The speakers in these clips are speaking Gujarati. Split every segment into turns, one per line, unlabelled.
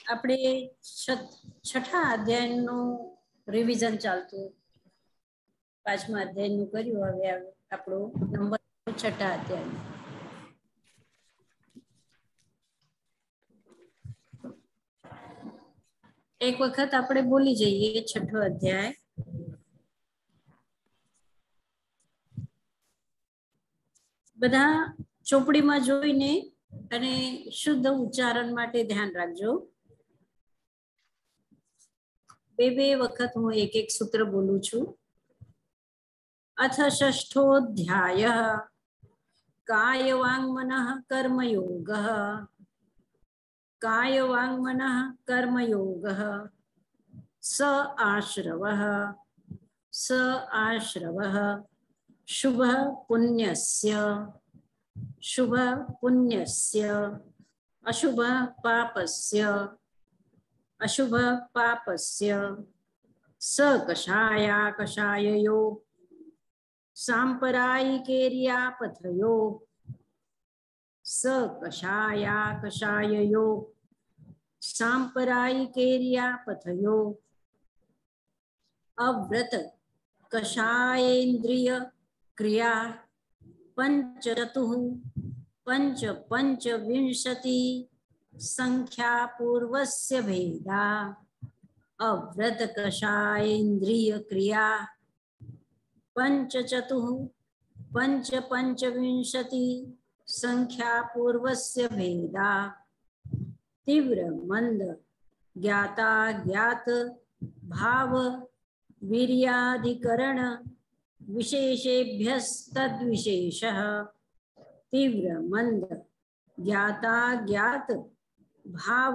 આપણે છઠ્ઠા અધ્યાયનું રિવિઝન ચાલતું, પાંચમા અધ્યાયનું કર્યું. હવે આપણો નંબર છઠ્ઠા અધ્યાય. એક વખત આપણે બોલી જઈએ છઠ્ઠો અધ્યાય. બધા ચોપડીમાં જોઈને અને શુદ્ધ ઉચ્ચારણ માટે ધ્યાન રાખજો. બે વખત હું એક એક સૂત્ર બોલું છું. अथ षष्ठोऽध्यायः कायवाङ्मनः कर्मयोगः. कायवाङ्मनः कर्मयोगः. स आश्रवः शुभः पुण्यस्य अशुभः पापस्य स कषाययो सांपरायिकेर्यापथयो. स कषाययो सांपरायिकेर्यापथयो. अव्रत कषायेन्द्रिय क्रिया पंचविंशति संख्या पूर्वस्य भेदा. अव्रत कषायेन्द्रिय क्रिया पंचविंशति संख्या पूर्वस्य भेदा. तीव्र मंद ज्ञाता ज्ञात भाव वीर्याधिकरण विशेषेभ्यस्तद्विशेषः. तीव्र मंद ज्ञाता ज्ञात भाव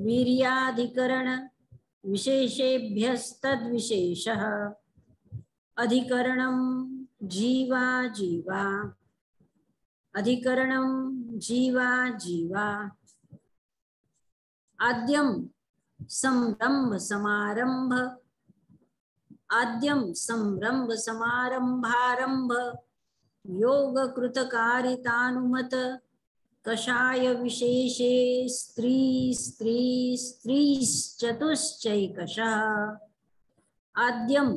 वीर्याधिकरण विशेषेभ्यस्तद्विशेषः. अधिकरणं जीवा. आद्यं संरंभ समारंभारंभ योग कृतकारितानुमत कषाय विशेषे स्त्रीश्चतुश्चैकशः. आद्यं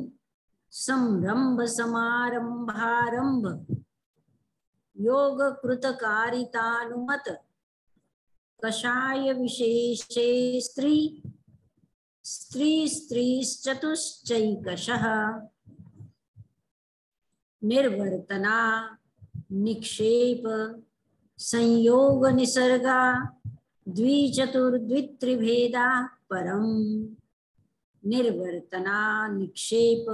संरंभ समारंभारंभ योग कृतकारितानुमत कषाय विशेषे स्त्रीश्चतुश्चैकशः. निर्वर्तना निक्षेप संयोग निसर्गा द्विचतुर्द्वित्रिभेदा परम्. निर्वर्तना निक्षेप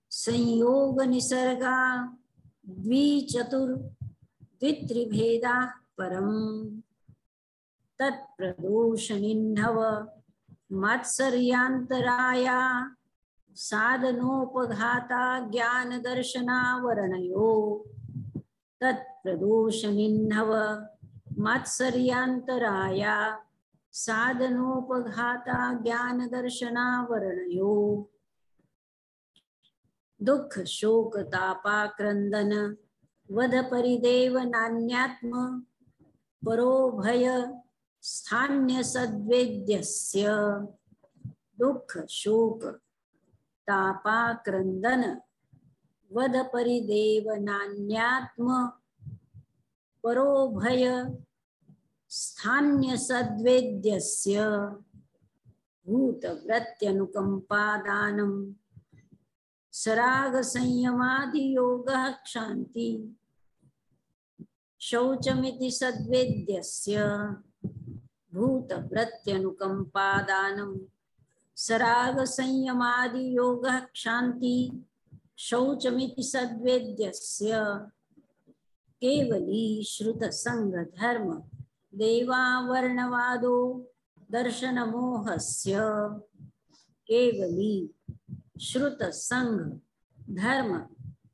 संयोग निसर्गा द्विचतुर्द्वित्रिभेदा परम्. तत्प्रदोषनिन्नव मात्सर्यान्तराया साधनोपघाता ज्ञान दर्शनावरणयो. तत्प्रदोषनिन्नव मात्सर्यान्तराया साधनोपघाता ज्ञान दर्शनावरणयो. दुःख शोक तापाक्रंदन वध परिदेव नान्यात्म परो भय स्थान्य सद्वेद्यस्य. दुःख शोक तापाक्रंदन वध परिदेव नान्यात्म परो भय स्थान्य सद्वेद्यस्य. भूतव्रत्यनुकंपादानं सराग संयमादि योगः क्षान्ति शौचमिति सद्वेद्यस्य. भूतव्रत्यनुकंपादानं सराग संयमादि योगः क्षान्ति शौचमिति सद्वेद्यस्य. केवली श्रुत संग धर्म देवावर्णवादो दर्शनमोहस्य. केवली श्रुत संग धर्म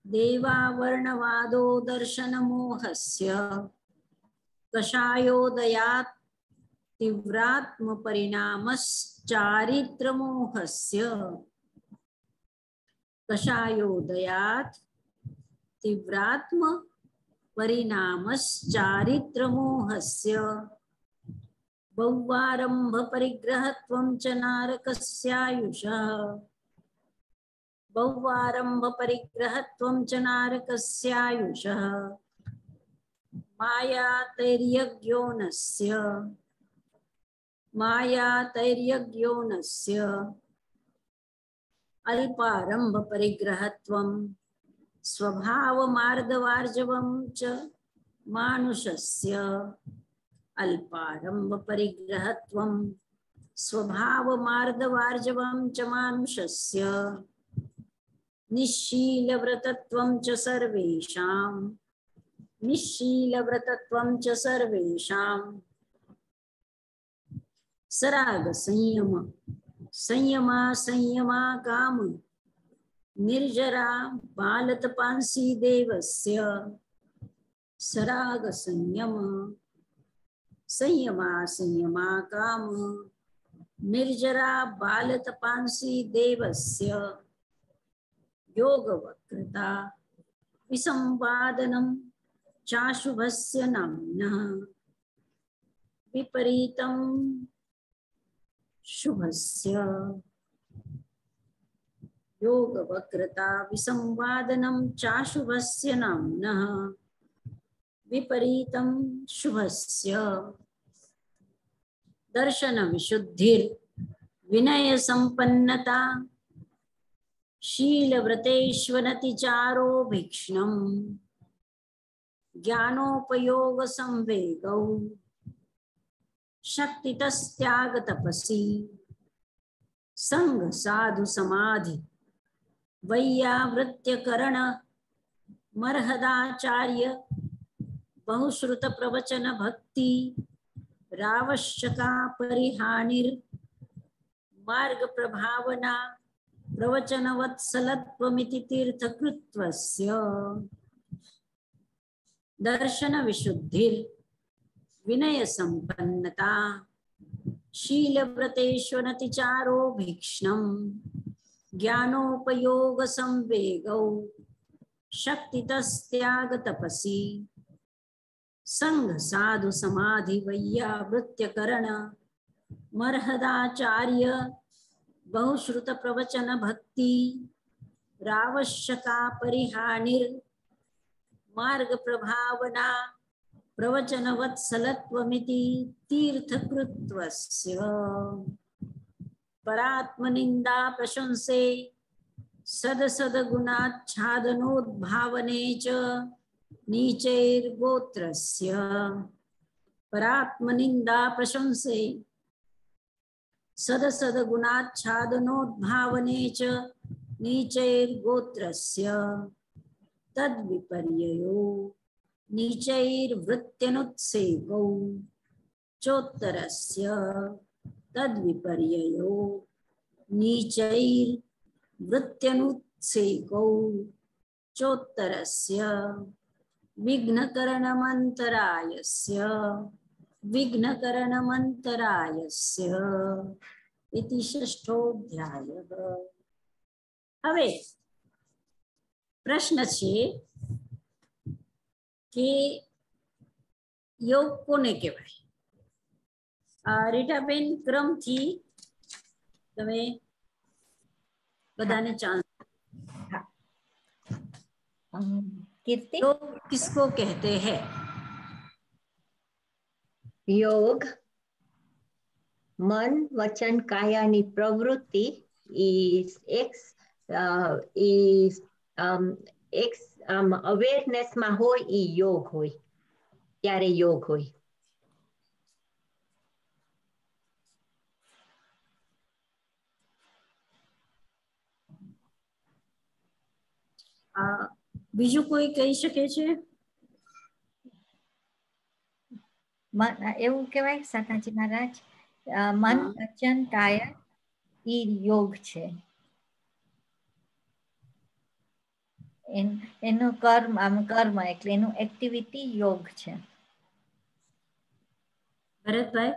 देवावर्णवादो दर्शनमोहस्य. कषायोदयात् तीव्रात्म परिणामश्चारित्रमोहस्य. कषायोदयात् तीव्रात्म परिणामश्चारित्रमोहस्य. बहुवारंभ परिग्रहत्वं च नारकस्यायुषः बहुवारंभ परिग्रहत्वं च नारकस्यायुषः मायातैर्यज्ञोनस्य अल्पारंभ परिग्रहत्वं स्वभावमार्दवार्जवं च मानुषस्य अल्पारंभ परिग्रहत्वं स्वभावमार्दवार्जवं च मानुषस्य निश्शीलव्रतत्वं च सर्वेषां सराग संयमा काम निर्जरा बालतपांसी देवस्य सराग संयमा काम निर्जरा बालतपांसी देवस्य योगवक्रता विसंवादनं चाशुभस्य नाम्नः विपरीतं शुभस्य योगवक्रता विसंवादनं चाशुभस्य नाम्नः विपरीतं शुभस्य दर्शन विशुद्धिर विनय संपन्नता शीलव्रतेष्वनतिचारो भीक्ष्णम् ज्ञानोपयोग संवेगौ शक्तितस्त्याग तपसी संग साधु समाधि वैयावृत्यकरण मर्हदाचार्य बहुश्रुत प्रवचन भक्ति रावश्यका परिहानिर मार्ग प्रभावना प्रवचन वत्सलत्वमिति तीर्थकृत्वस्य दर्शन विशुद्धिर विनय संपन्नता शीलव्रतेष्वनतिचारो भीक्ष्णम् ज्ञानोपयोग संवेगौ शक्तितस्त्याग तपसी संग साधु समाधि वैयावृत्यकरण मर्हदाचार्य बहुश्रुत प्रवचन भक्ति रावश्यका परिहानिर मार्ग प्रभावना प्रवचन वत्सलत्वमिति तीर्थकृत्वस्य परात्मनिंदा प्रशंसे सदसद्गुणाच्छादनोद्भावने च नीचैर्गोत्रस्य परात्मनिंदा प्रशंसे सदसद्गुणाच्छादनोद्भावने च नीचैर्गोत्रस्य तद्विपर्ययो नीचैर्वृत्त्यनुत्सेकौ चोत्तरस्य तद्विपर्ययो नीचैर्वृत्त्यनुत्सेकौ चोत्तरस्य विघ्नकरणमंतरायस्य इति षष्ठोऽध्यायः। હવે પ્રશ્ન છે કે યોગ કોને કહેવાય? રીટાબેન ક્રમથી તમે બધાને ચાન્સ।
कीर्ति,
योग किसको कहते हैं?
योग मन वचन कायानी प्रवृत्ति अवेरनेस में होय ई योग होय त्यारे योग होय।
બીજું કોઈ કહી શકે છે?
એવું કહેવાય સાતાજી મહારાજ, મન વચન કાયા ઈ યોગ છે, એનું કર્મ એટલે એનું એક્ટિવિટી યોગ છે।
ભરતભાઈ?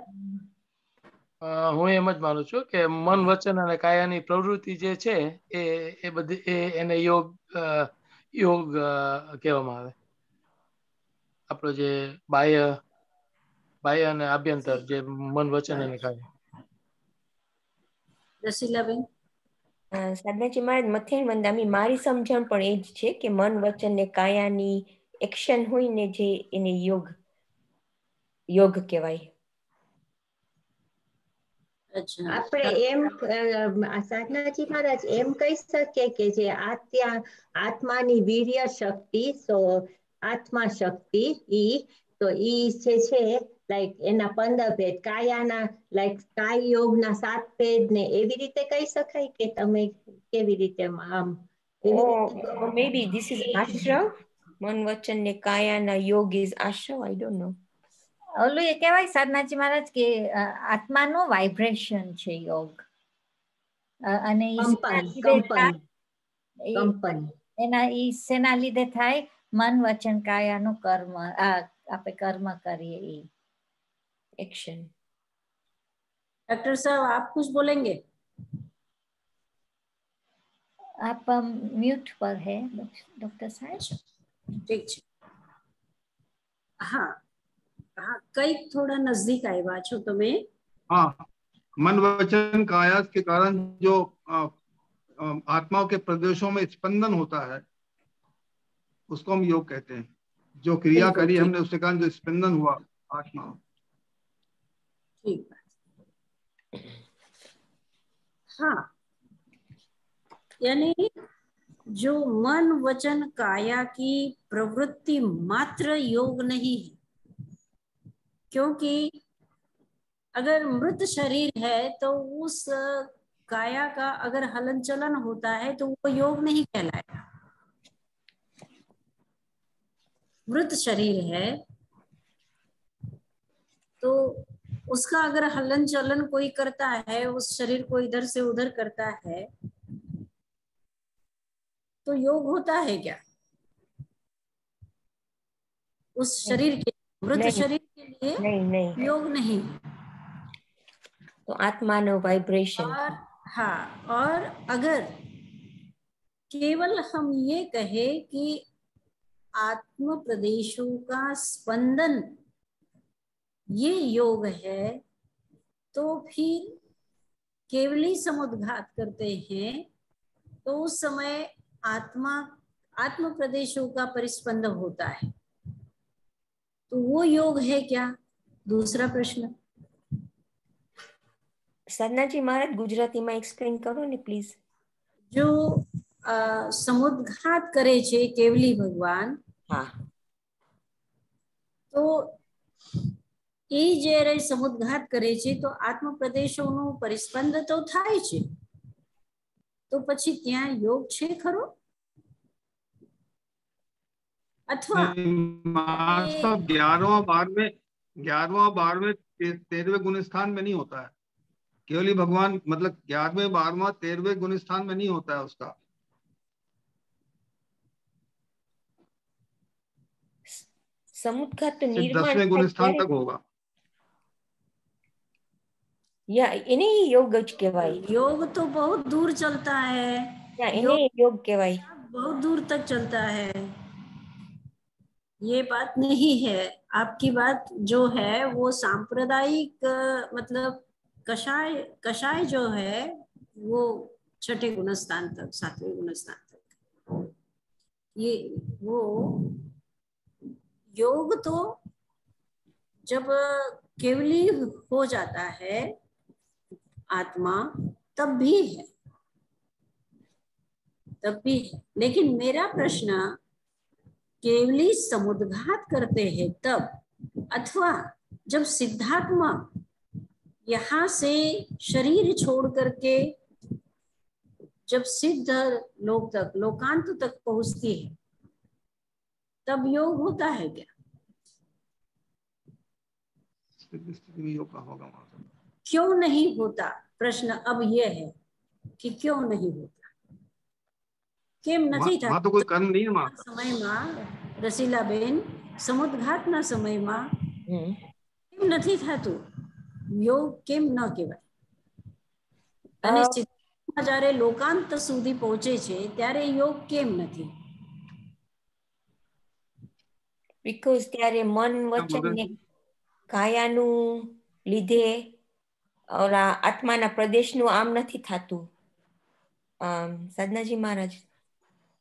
હું એમ જ માનું છું કે મન વચન અને કાયાની પ્રવૃત્તિ જે છે એ બધી એને યોગ કહેવામાં આવે। આપણો જે બાહ્ય બાહ્ય અને આભ્યંતર જે મન વચન અને કાય.
રસીલાબેન.
સાધનાજી મહારાજ મથેણ મંદામી મારી સમજણ પણ એ જ છે કે મન વચન ને કાયાની એક્શન હોય ને જે એને યોગ કહેવાય. આપણે એમ સાધનાજી મહારાજ એમ કહી શકીએ કે જે આત્માની વીર્ય શક્તિ, આત્મા શક્તિ ઈ તો ઈ જે છે લાઈક એના 15 ભેદ, કાયાના લાઈક કાય યોગના 7 ભેદ ને એવી રીતે કહી શકાય કે તમે કેવી રીતે આમ maybe this is ashrav, મન વચન ને કાયાના યોગ is ashrav, I don't know.
ઓલું એ કહેવાય સાધનાજી મહારાજ કે આત્માનો વાઇબ્રેશન છે યોગ, અને એના ઈ શેના લીધે થાય? મન વચન કાયાનું કર્મ, આપણે કર્મ કરીએ એ एक्शन.
डॉक्टर साहब आप कुछ बोलेंगे?
आप म्यूट पर है डॉक्टर साहब.
ठीक है. हाँ हाँ, कई थोड़ा नजदीक આવ્યા છો તમે.
हाँ, मन वचन काया के कारण जो आत्माओं के प्रदेशों में स्पंदन होता है उसको हम योग कहते हैं. जो क्रिया करी हमने उसके कारण जो स्पंदन हुआ आत्मा.
ठीक है. हाँ, यानी जो मन वचन काया की प्रवृत्ति मात्र योग नहीं है, क्योंकि अगर मृत शरीर है तो उस काया का अगर हलन चलन होता है तो वो योग नहीं कहलाएगा. मृत शरीर है तो उसका अगर हलन चलन कोई करता है, उस शरीर को इधर से उधर करता है, तो योग होता है क्या? उस शरीर के, मृत शरीर के लिए नहीं, योग नहीं. तो आत्मा नो वाइब्रेशन. और हाँ, और अगर केवल हम ये कहे कि आत्म प्रदेशों का स्पंदन ये योग है, तो फिर केवली समुद्घात करते हैं तो उस समय आत्म प्रदेशों का परिस्पंद होता है, तो वो योग है क्या? दूसरा प्रश्न. साधनाजी महाराज गुजराती में एक्सप्लेन करो ने प्लीज. जो समुद्घात करे छे केवली भगवान, हाँ, तो એ જ્યારે સમુદ્ઘાત કરે છે તો આત્મ પ્રદેશોનું પરિસ્પંદ તો થાય છે, તો પછી ત્યાં योग છે ખરો? अथवा
11वां 12वें 13वें गुण स्थान में नहीं होता है. केवली भगवान मतलब 11वें 12वां 13वें गुण स्थान में नहीं होता है उसका.
समुद्घात तो निर्माण
10वें गुण स्थान तक होगा.
या इन्हें योग कहवाय.
योग तो बहुत दूर चलता है,
या इन्हें योग कहवाय,
बहुत दूर तक चलता है. ये बात नहीं है. आपकी बात जो है वो सांप्रदायिक मतलब कषाय जो है वो 6ठे गुणस्थान तक, 7वें गुणस्थान तक. ये वो योग तो जब केवली हो जाता है आत्मा तब भी है. लेकिन मेरा प्रश्न केवली समुद्घात करते हैं तब, अथवा जब सिद्धात्मा यहाँ से शरीर छोड़ करके जब सिद्ध लोक तक, लोकांत तक पहुंचती है, तब योग होता है क्या? क्यों नहीं होता? प्रश्न अब यह है कि क्यों नहीं होता. કેમ નથી થતું?
તો કોઈ કર્મ નહીં માં
સમયમાં રસીલાબેન, સમુદ્ઘાતના સમયમાં કેમ નથી થતું? योग કેમ ન કહેવાય? અને સિદ્ધાર્થમાં જ્યારે લોકાંત સુધી પહોંચે છે ત્યારે योग કેમ નથી?
Because ત્યારે મન વચન ને
કાયાનું લીધે ઓલા આત્માના પ્રદેશનું આમ નથી થતું સાધનાજી મહારાજ,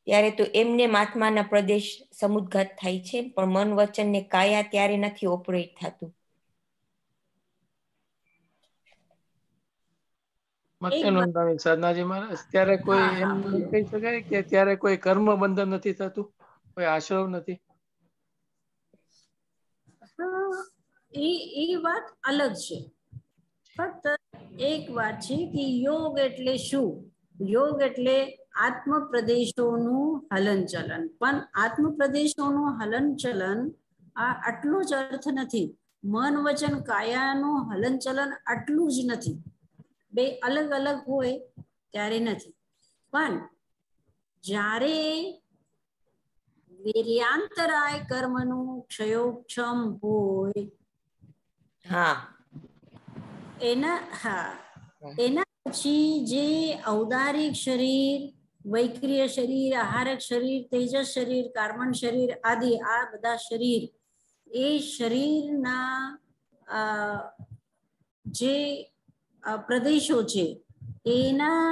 ત્યારે તો એમને આત્માના પ્રદેશ સમુદ્ઘાત થાય છે, પણ મન વચન ને કાયા ત્યારે નથી ઓપરેટ થતું.
સાધનાજી મહારાજ, ત્યારે કોઈ એમ કહી શકાય કે ત્યારે કોઈ કર્મ બંધન નથી થતું, કોઈ આશ્રવ નથી?
એ વાત અલગ છે. ફક્ત એક વાત છે કે યોગ એટલે શું? યોગ એટલે આત્મ પ્રદેશોનું હલન ચલન. પણ આત્મ પ્રદેશોનું હલન ચલન આ આટલું જ અર્થ નથી. મન વચન કાયાનું હલન ચલન આટલું જ નથી. બે અલગ અલગ હોય ત્યારે નથી. પણ જ્યારે વીર્યાંતરાય કર્મનું ક્ષયોક્ષમ હોય, એના પછી જે ઔદારિક શરીર, વૈક્રિય શરીર, આહારક શરીર, તેજસ શરીર, કાર્બન શરીર આદિ આ બધા શરીર, એ શરીરના જે પ્રદેશો છે એના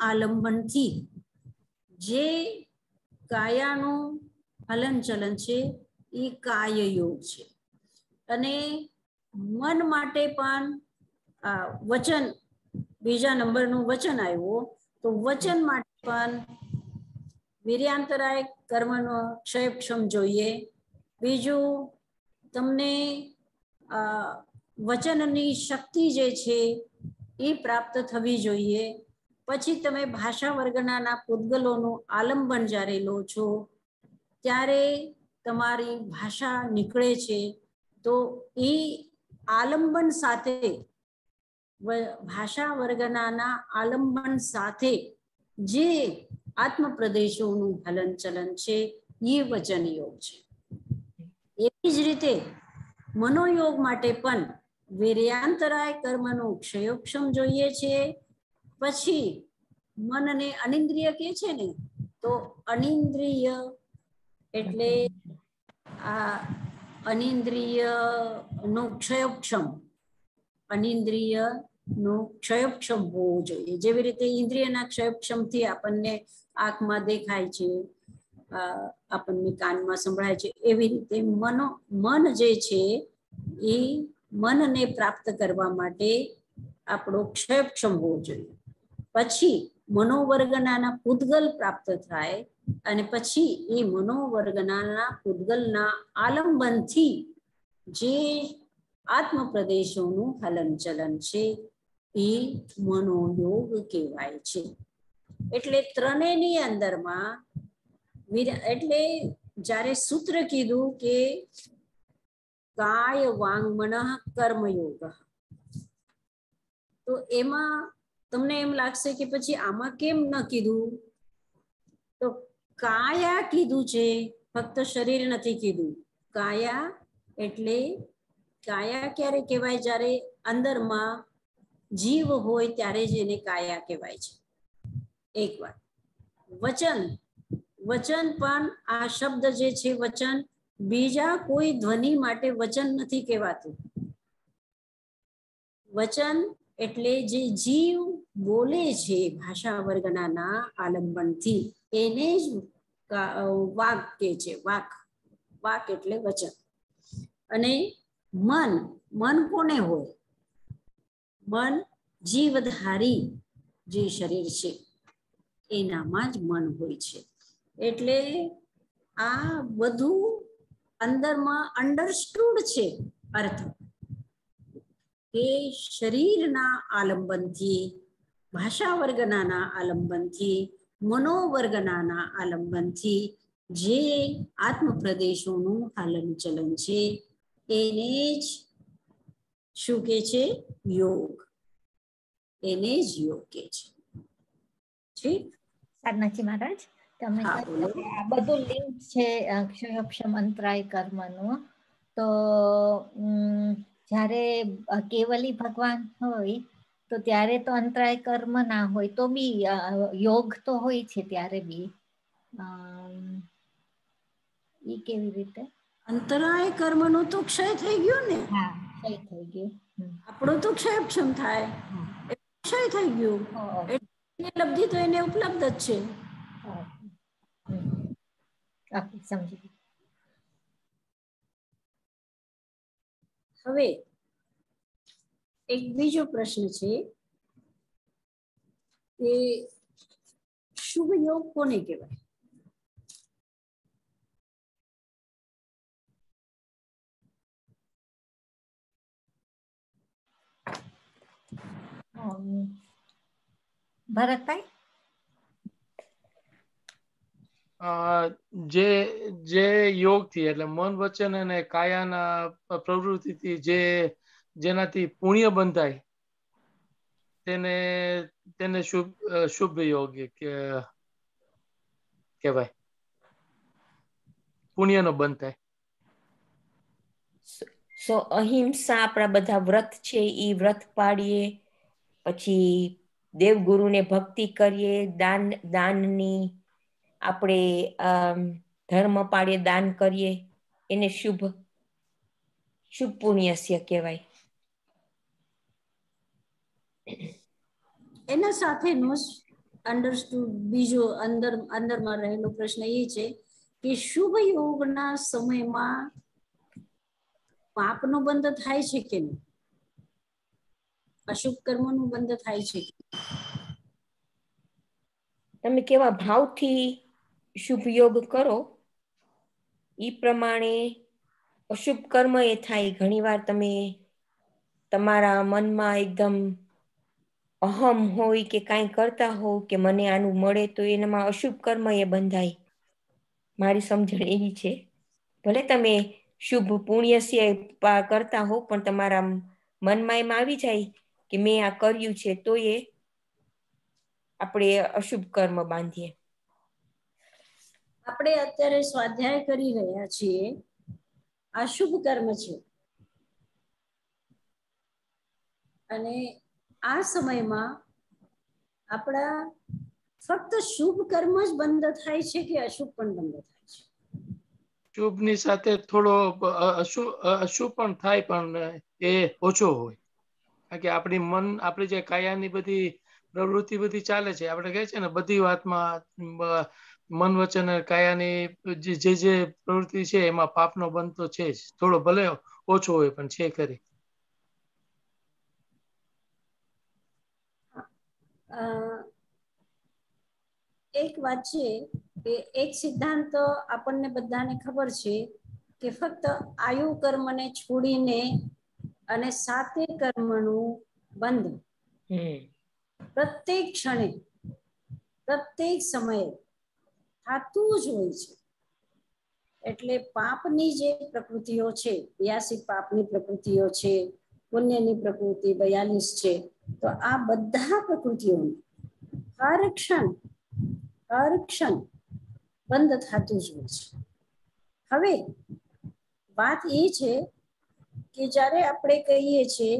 આલંબનથી જે કાયાનું હલન ચલન છે એ કાય યોગ છે. અને મન માટે પણ વચન, બીજા નંબરનું વચન આવ્યું, તો વચન માટે પણ વીર્યાંતરાય કર્મનો ક્ષયક્ષમ જોઈએ. બીજું, તમને વચનની શક્તિ જે છે એ પ્રાપ્ત થવી જોઈએ. પછી તમે ભાષા વર્ગના પૂતગલોનું આલંબન જ્યારે લો છો ત્યારે તમારી ભાષા નીકળે છે. તો એ આલંબન સાથે, ભાષા વર્ગના આલંબન સાથે જે આત્મ પ્રદેશોનું હલન ચલન છે એ વચન યોગ છે. એવી જ રીતે મનોયોગ માટે પણ વીર્યાંતરાય કર્મનો ક્ષયોક્ષમ જોઈએ છે. પછી મનને અનિંદ્રિય કે છે ને, તો અનિંદ્રિય એટલે આ અનિંદ્રિય નું ક્ષયોક્ષમ, અનિંદ્રિય નું ક્ષયોક્ષમ હોવું જોઈએ. જેવી રીતે ઇન્દ્રિયના ક્ષયોક્ષમ થી આપણને આંખમાં દેખાય છે, આપણને કાનમાં સંભળાય છે, એવી રીતે મન જે છે એ મનને પ્રાપ્ત કરવા માટે આપણો ક્ષયક્ષમ હોવો જોઈએ. પછી મનોવર્ગના પૂતગલ પ્રાપ્ત થાય, અને પછી એ મનોવર્ગના પૂતગલના આલંબનથી જે આત્મ પ્રદેશોનું હલન ચલન છે એ મનોયોગ કહેવાય છે. એટલે ત્રણેયની અંદરમાં એટલે જ્યારે સૂત્ર કીધું કે કાય વાંગ મનઃ કર્મયોગ, તો એમાં તમને એમ લાગશે કે પછી આમાં કેમ ન કીધું? તો કાયા કીધું છે, ફક્ત શરીર નથી કીધું. કાયા એટલે કાયા ક્યારે કહેવાય? જ્યારે અંદરમાં જીવ હોય ત્યારે જ એને કાયા કહેવાય છે. એક વાત. વચન પણ આ શબ્દ જે છે વચન, બીજા કોઈ ધ્વનિ માટે વચન નથી કહેવાતું. વચન એટલે જે જીવ બોલે છે ભાષા વર્ગના આલંબનથી, એને જ વાક કે છે. વાક એટલે વચન. અને મન કોને હોય? મન જીવધારી જે શરીર છે એનામાં જ મન હોય છે. એટલે આ બધું અંદરમાં અંડરસ્ટુડ છે અર્થ, કે શરીરના આલંબનથી, ભાષા વર્ગના આલંબનથી, મનોવર્ગના આલંબનથી જે આત્મ પ્રદેશોનું હલન ચલન છે એને જ શું કે છે? યોગ. એને જ યોગ કે છે. ઠીક
સાધનાજી મહારાજ, તમે આ બધું લિંક છે ક્ષયોક્ષમ અંતરાય કર્મનું. તો જ્યારે કેવલી ભગવાન હોય તો ત્યારે તો અંતરાય કર્મ ના હોય, તો બી યોગ તો હોય છે ત્યારે બી. એ કેવી રીતે?
અંતરાય કર્મનો તો ક્ષય થઈ ગયો ને.
હા, ક્ષય થઈ ગયો.
આપણો તો ક્ષયક્ષમ થાય, ક્ષય થઈ ગયું, લબ્ધિ તો એને ઉપલબ્ધ જ છે.
સમજી.
હવે એક બીજો પ્રશ્ન છે કે શુભ યોગ કોને કહેવાય?
ભરતભાઈ,
જે યોગ થી એટલે મન વચન અને કાયાના પ્રવૃત્તિથી જેનાથી પુણ્ય બંધાય તેને શુભ યોગ કહેવાય. પુણ્યનો બંધ થાય.
સો અહિંસા આપણા બધા વ્રત છે એ વ્રત પાડીએ, પછી દેવગુરુને ભક્તિ કરીએ, દાનની આપણે ધર્મ પાડીએ, દાન કરીએ, એને શુભ પુણ્યસ્ય કહેવાય.
એના સાથેનો અંડરસ્ટુડ બીજો અંદરમાં રહેલો પ્રશ્ન એ છે કે શુભ યોગના સમયમાં પાપનો બંધ થાય છે કે નહીં? અશુભ કર્મનું બંધ થાય છે?
તમે કેવા ભાવથી શુભ યોગ કરો એ પ્રમાણે અશુભ કર્મ એ થાય. ઘણીવાર તમે તમારા મનમાં એકદમ અહમ હોય કે કાંઈ કરતા હોવ કે મને આનું મળે તો એનામાં અશુભ કર્મ એ બંધાય. મારી સમજણ એવી છે. ભલે તમે શુભ પુણ્યસ્ય કરતા હો પણ તમારા મનમાં એમ આવી જાય કે મેં આ કર્યું છે તો એ આપણે અશુભ કર્મ બાંધીએ.
આપણે અત્યારે સ્વાધ્યાય કરી રહ્યા છીએ, આ શુભ કર્મ છે, અને આ સમયમાં આપણા ફક્ત શુભ કર્મ જ બંધ થાય છે કે અશુભ પણ બંધ થાય છે?
શુભ ની સાથે થોડો અશુભ પણ થાય, પણ એ ઓછો હોય. કારણ કે આપણી જે કાયાની બધી પ્રવૃત્તિ બધી ચાલે છે, આપણે કહે છે ને બધી વાતમાં મન વચન કાયાની જે પ્રવૃત્તિ છે એમાં પાપનો બંધ તો છે જ. થોડો ભલે ઓછો હોય પણ છે ખરી.
એક વાત છે કે એક સિદ્ધાંત આપણને બધાને ખબર છે કે ફક્ત આયુ કર્મને છોડીને અને સાતે કર્મનું બંધ પ્રત્યેક ક્ષણે પ્રત્યેક સમયે થતું જ હોય છે. એટલે પાપની જે પ્રકૃતિઓ છે, 82 પાપની પ્રકૃતિઓ છે, પુણ્યની પ્રકૃતિ 42 છે, તો આ બધા પ્રકૃતિઓને હર ક્ષણ બંધ થતું જ હોય છે. હવે વાત એ છે કે જ્યારે આપણે કહીએ છીએ,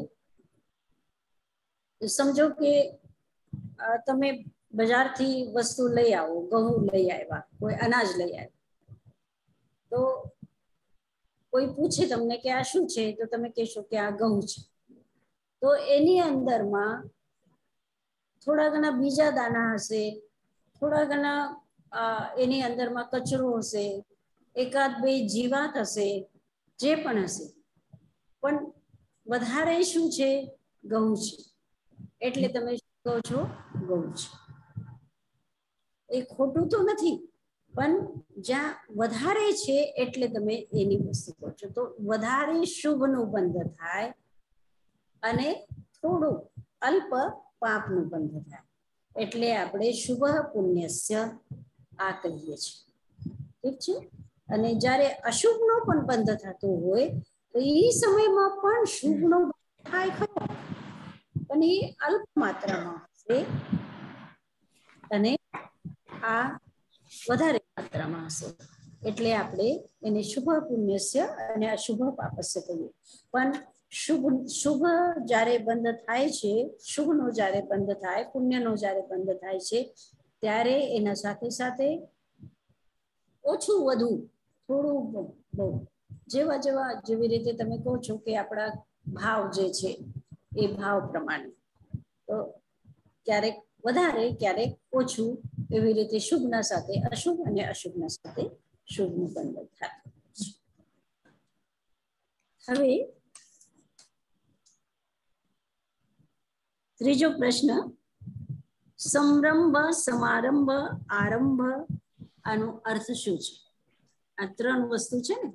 સમજો કે તમે બજારથી વસ્તુ લઈ આવો, ઘઉં લઈ આવ્યા, કોઈ અનાજ લઈ આવ્યા, તો કોઈ પૂછે તમને કે આ શું છે, તો તમે કહેશો કે આ ઘઉં છે. તો એની અંદરમાં થોડા ઘણા બીજા દાણા હશે, થોડા ઘણા એની અંદરમાં કચરો હશે, એકાદ બે જીવાત હશે, જે પણ હશે, પણ વધારે શું છે? ઘઉં છે. એટલે તમે શું કહો છો? ઘઉં છે. એ ખોટું તો નથી, પણ જ્યાં વધારે છે એટલે તમે એની વસ્તુ કહો છો. તો વધારે શુભનું બંધ થાય અને થોડું અલ્પ પાપનું બંધ થાય, એટલે આપણે શુભ પુણ્યસ્ય આ કહીએ છીએ. ઠીક છે? અને જ્યારે અશુભનો પણ બંધ થતો હોય તો એ સમયમાં પણ શુભનો બંધ થાય ખરો, પણ એ અલ્પ માત્રામાં હશે અને આ વધારે માત્રામાં હશે. એટલે આપણે એને શુભ પુણ્યસ્ય અને અશુભ પાપસ્ય કહીએ. પણ શુભ જ્યારે બંધ થાય છે, શુભનો જ્યારે બંધ થાય, પુણ્યનો જ્યારે બંધ થાય છે, ત્યારે એના સાથે સાથે ઓછું વધુ થોડું બહુ જેવા જેવા જેવી રીતે તમે કહો છો કે આપણા ભાવ જે છે એ ભાવ પ્રમાણે, તો ક્યારેક વધારે ક્યારેક ઓછું, એવી રીતે શુભના સાથે અશુભ અને અશુભના સાથે શુભનું બંધન થાય. હવે ત્રીજો પ્રશ્ન, સંરંભ, સમારંભ, આરંભ, આનો અર્થ શું છે? આ ત્રણ વસ્તુ છે ને.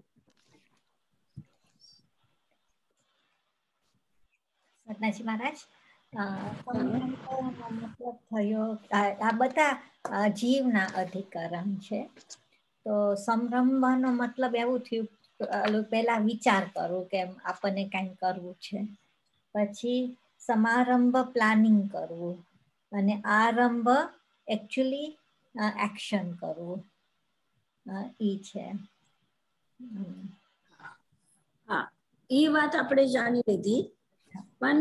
સતનાજી મહારાજ, મતલબ થયો આ બધા જીવના અધિકરણ છે. તો સંરંભનો મતલબ એવું થયું, પહેલા વિચાર કરવું કે આપણને કંઈ કરવું છે. પછી સમારંભ પ્લાનિંગ કરવું, અને આરંભ એકચ્યુઅલી એક્શન કરવું, ઈ છે.
હા, એ વાત આપણે જાણી લીધી. પણ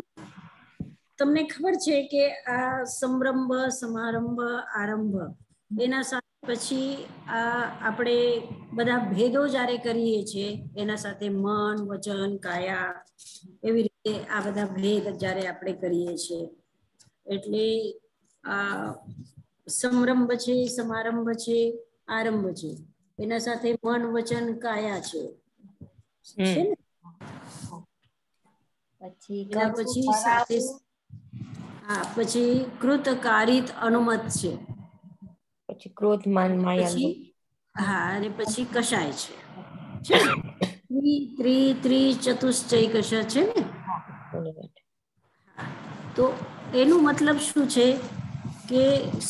તમને ખબર છે કે આ સંરંભ, સમારંભ, આરંભ એના સાથે પછી આપણે બધા ભેદો જ્યારે કરીએ છીએ, એના સાથે મન, વચન, કાયા, એવી રીતે આ બધા ભેદ જ્યારે આપણે કરીએ છીએ, એટલે આ સંરંભ છે, સમારંભ છે, આરંભ છે, એના સાથે મન, વચન, કાયા છે.
પછી
સાથે હા, પછી કૃત, કારિત, અનુમત છે.
પછી ક્રોધ, માન, માયા,
હા, અને પછી કશાય છે. ચતુશ્ચય કશા છે ને. તો એનું મતલબ શું છે કે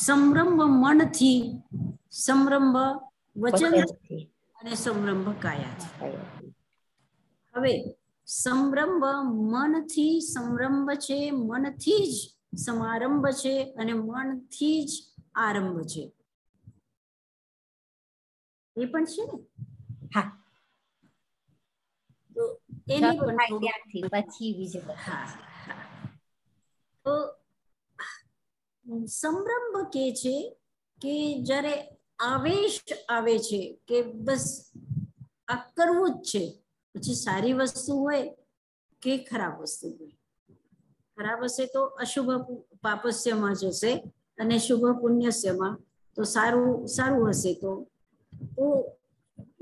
સંરંભ મનથી, સંરંભ વચનથી અને સંરંભ કાયાથી. હવે સંરંભ મનથી સંરંભ છે, મનથી જ સમારંભ છે, અને મનથી જ આરંભ છે. એ પણ છે ને.
હા,
તો એને પણ
પછી બીજું.
હા, તો સંરંભ કે છે કે જ્યારે આવેશ આવે છે કે બસ આ કરવું જ છે, પછી સારી વસ્તુ હોય કે ખરાબ વસ્તુ હોય. ખરાબ હશે તો અશુભ પાપસ્યમાં જશે, અને શુભ પુણ્યસ્યમાં. તો સારું સારું હશે તો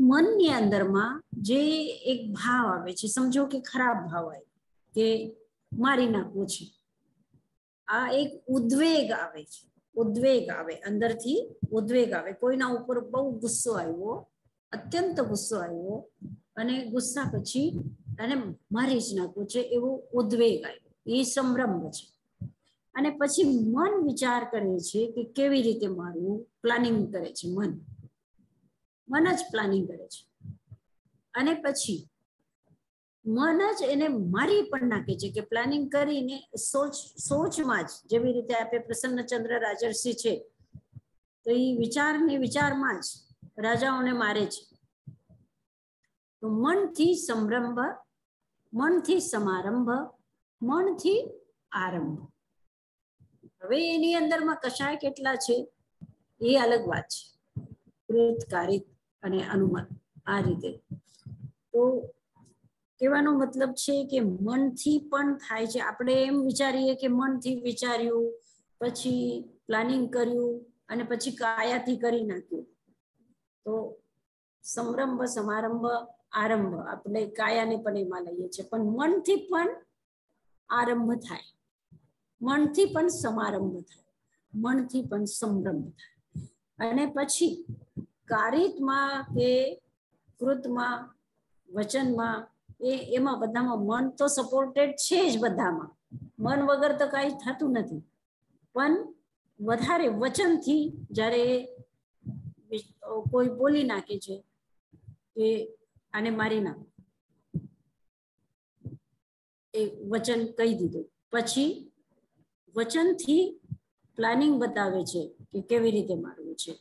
મનની અંદરમાં જે એક ભાવ આવે છે, સમજો કે ખરાબ ભાવ આવે કે મારી નાખવું છે, આ એક ઉદ્વેગ આવે છે. ઉદ્વેગ આવે, અંદરથી ઉદ્વેગ આવે. કોઈના ઉપર બહુ ગુસ્સો આવ્યો, અત્યંત ગુસ્સો આવ્યો, અને ગુસ્સા પછી એને મારી જ નાખવું છે, એવો ઉદ્વેગ આવ્યો, એ સંરંભ છે. અને પછી મન વિચાર કરે છે કે કેવી રીતે મારવું, પ્લાનિંગ કરે છે. મન જ પ્લાનિંગ કરે છે, અને પછી મન જ એને મારી પણ નાખે છે કે પ્લાનિંગ કરીને સોચમાં જ, જેવી રીતે આપણે પ્રસન્નચંદ્ર રાજર્ષિ છે, તો એ વિચારમાં જ રાજાઓને મારે છે. તો મનથી સંરંભ, મનથી સમારંભ, મનથી આરંભ. હવે એની અંદરમાં કશાય કેટલા છે એ અલગ વાત છે. કૃત, કારિત અને અનુમત, આ રીતે. તો કહેવાનો મતલબ છે કે મનથી પણ થાય છે. આપણે એમ વિચારીએ કે મનથી વિચાર્યું, પછી પ્લાનિંગ કર્યું, અને પછી કાયાથી કરી નાખ્યું. તો સંરંભ, સમારંભ, આરંભ આપણે કાયાને પણ એમાં લઈએ છીએ, પણ મનથી પણ આરંભ થાય, મનથી પણ સમારંભ થાય, મનથી પણ સંરંભ થાય. અને પછી કારિતમાં કે કૃતમાં, વચનમાં, એમાં બધામાં મન તો સપોર્ટેડ છે જ. બધામાં મન વગર તો કઈ થતું નથી. પણ વધારે વચનથી જ્યારે કોઈ બોલી નાખે છે કે આને મારી નાખો, એ વચન કહી દીધું, પછી વચનથી પ્લાનિંગ બતાવે છે કે કેવી રીતે મારવું છે,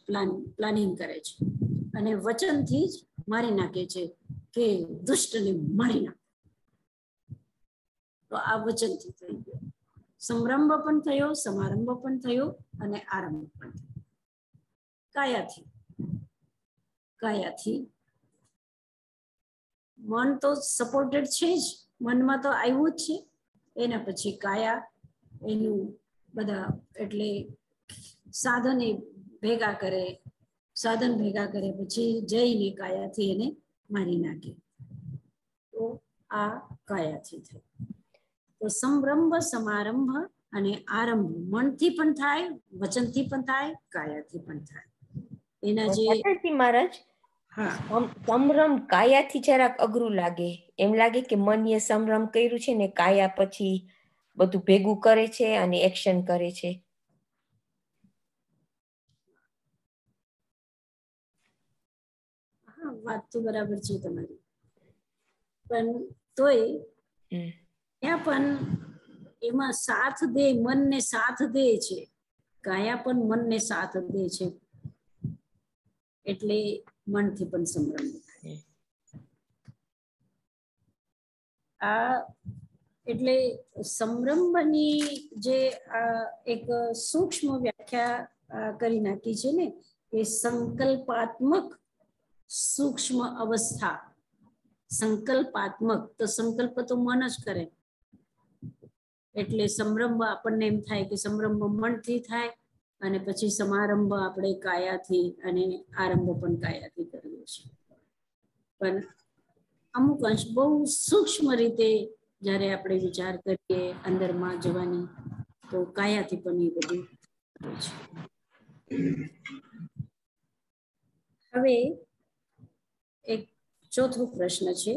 પ્લાનિંગ કરે છે, અને વચનથી જ મારી નાખે છે કે દુષ્ટને મારી નાખો. તો આ વચનથી થઈ ગયો. સંરંભ પણ થયો, સમારંભ પણ થયો, અને આરંભ પણ થયો. કાયાથી મન તો સપોર્ટેડ છે જ, મનમાં તો આવ્યું જ છે. એના પછી કાયા એનું બધા એટલે સાધન ભેગા કરે, પછી જઈને કાયાથી એને મારી નાખે. તો આ કાયાથી થાય. તો સંરંભ, સમારંભ અને આરંભ મનથી પણ થાય, વચનથી પણ થાય, કાયાથી પણ થાય. એના જે
મહારાજ સમરમ કાયાથી જરાક અઘરું લાગે, એમ લાગે કે મનીએ સમરમ કર્યું છે ને કાયા પછી બધું ભેગું કરે છે અને એક્શન કરે છે.
હા, વાત તો બરાબર છે તમારી, પણ તોય ત્યાં પણ એમાં સાથ દે, મનને સાથ દે છે, કાયા પણ મનને સાથ દે છે, એટલે મનથી પણ સમરંભ થાય. આ એટલે સમરંભની જે એક સૂક્ષ્મ વ્યાખ્યા કરી નાખી છે ને, એ સંકલ્પાત્મક સૂક્ષ્મ અવસ્થા. સંકલ્પાત્મક, તો સંકલ્પ તો મન જ કરે, એટલે સમરંભ આપણને એમ થાય કે સમરંભ મનથી થાય, અને પછી સમારંભ આપણે કાયાથી, અને આરંભ પણ કાયાથી કરીએ છીએ. પણ અમુક અંશ બહુ સૂક્ષ્મ રીતે જ્યારે આપણે વિચાર કરીએ અંદરમાં જવાની, તો કાયાથી પણ એ બધું છે. હવે એક ચોથો પ્રશ્ન છે.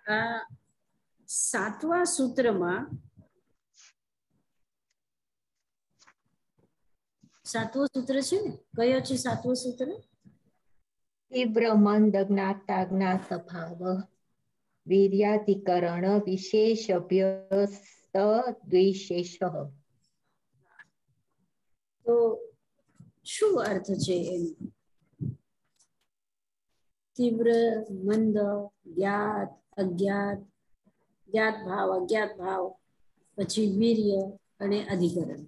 આ 7મા સૂત્રમાં, 7મું સૂત્ર છે ને, કયો છે 7મું સૂત્ર?
તીવ્ર મંદ જ્ઞાતા જ્ઞાત ભાવ વીર્યાધિકરણ વિશેષ અભ્યસ્ત દ્વિશેષ.
તો શું અર્થ છે એનો? તીવ્ર, મંદ, જ્ઞાત, અજ્ઞાત, જ્ઞાત ભાવ, અજ્ઞાત ભાવ, પછી વીર્ય અને અધિકરણ.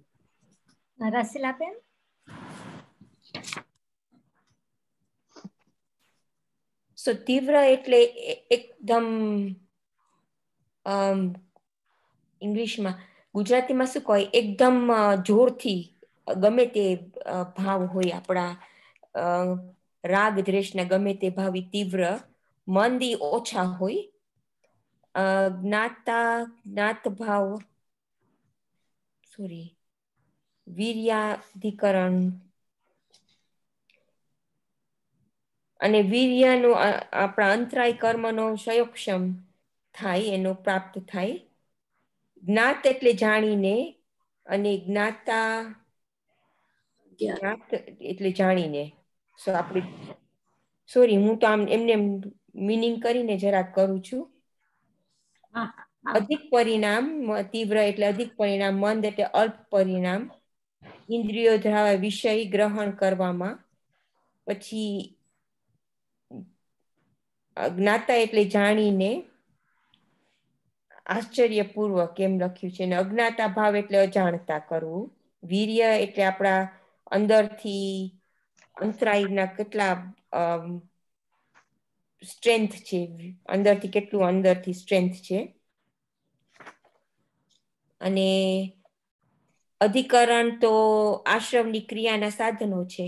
રસીલા બેન,
તીવ્ર એટલે એકદમ ઇંગ્લિશમાં, ગુજરાતીમાં શું કહે, એકદમ જોરથી ગમે તે ભાવ હોય આપણા, રાગ દ્વેષના ગમે તે ભાવ તીવ્ર, મંદી ઓછા હોય, જ્ઞાત ભાવ વીર્યાધિકરણ અને વીર્યનું આપણા અંતરાય કર્મનો સંયોક્ષમ થાય, એનો પ્રાપ્ત થાય. જ્ઞાત એટલે જાણીને, અને જ્ઞાતા એટલે જાણીને. સોરી, હું તો આમ એમને મીનિંગ કરીને જરાક કરું છું. અધિક પરિણામ, તીવ્ર એટલે અધિક પરિણામ, મંદ એટલે અલ્પ પરિણામ, ઇન્દ્રિયો દ્વારા વિષય ગ્રહણ કરવામાં. પછી જ્ઞાતા એટલે જાણીને, આશ્ચર્યપૂર્વક એમ લખ્યું છે, ને અજ્ઞાતા ભાવ એટલે અજાણતા કરવું. વીર્ય એટલે આપણા અંદરથી અંતરાયના કેટલા સ્ટ્રેન્થ છે, અંદરથી કેટલું અંદરથી સ્ટ્રેન્થ છે. અને અધિકરણ તો આશ્રમની ક્રિયાના સાધનો છે.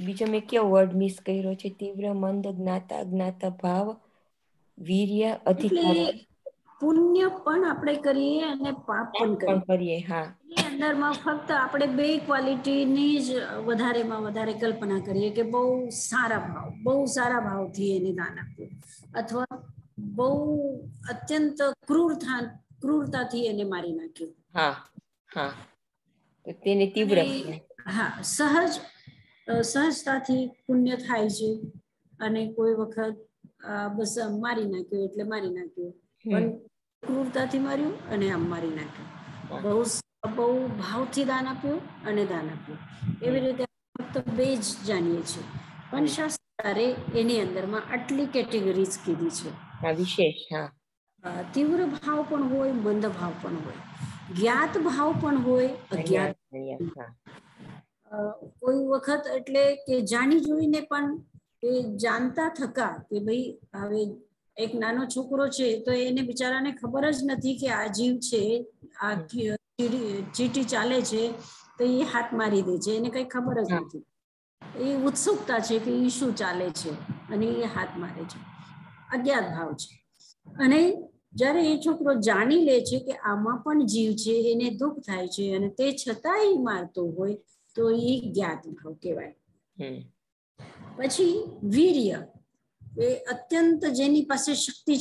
બીજો મેં કયો વર્ડ મિસ કર્યો છે? તીવ્ર, મંદ, જ્ઞાતા, અજ્ઞાતા ભાવ, વીર્ય, અધિકરણ.
પુણ્ય પણ આપણે કરીએ અને પાપ પણ
કરીએ. હા,
એની અંદરમાં ફક્ત આપણે બે ક્વોલિટીની જ વધારેમાં વધારે કલ્પના કરીએ કે બહુ સારા ભાવથી એને દાન આપ્યું, અથવા બહુ અત્યંત ક્રૂરતાથી એને મારી નાખ્યું.
હા હા, તો તેને તીવ્ર.
હા, સહજતાથી પુણ્ય થાય છે, અને કોઈ વખત બસ મારી નાખ્યો એટલે મારી નાખ્યો, પણ ક્રૂરતાથી માર્યું અને આમ મારી નાખ્યું. બહુ ભાવથી દાન આપ્યું અને દાન આપ્યું, એવી રીતે ફક્ત બે જ જાણીએ છીએ. પણ શાસ્ત્રે એની અંદરમાં આટલી કેટેગરીઝ કીધી છે.
વિશેષ.
તીવ્ર ભાવ પણ હોય, મંદ ભાવ પણ હોય. જ્ઞાત ભાવ પણ હોય, અજ્ઞાત કોઈ વખત એટલે કે જાણી જોઈને પણ એ જાણતા થકા કે ભાઈ હવે એક નાનો છોકરો છે તો એને બિચારાને ખબર જ નથી કે આ જીવ છે, આ ચીટી ચાલે છે તો એ હાથ મારી દે છે, એને કઈ ખબર જ નથી. એ ઉત્સુકતા છે કે એ શું ચાલે છે અને એ હાથ મારે છે, અજ્ઞાત ભાવ છે. અને જ્યારે એ છોકરો જાણી લે છે કે આમાં પણ જીવ છે, એને દુઃખ થાય છે અને તે છતાં એ મારતો હોય તો એ જ્ઞાત ભાવ કહેવાય. પછી વીર્ય, એ અત્યંત જેની પાસે શક્તિ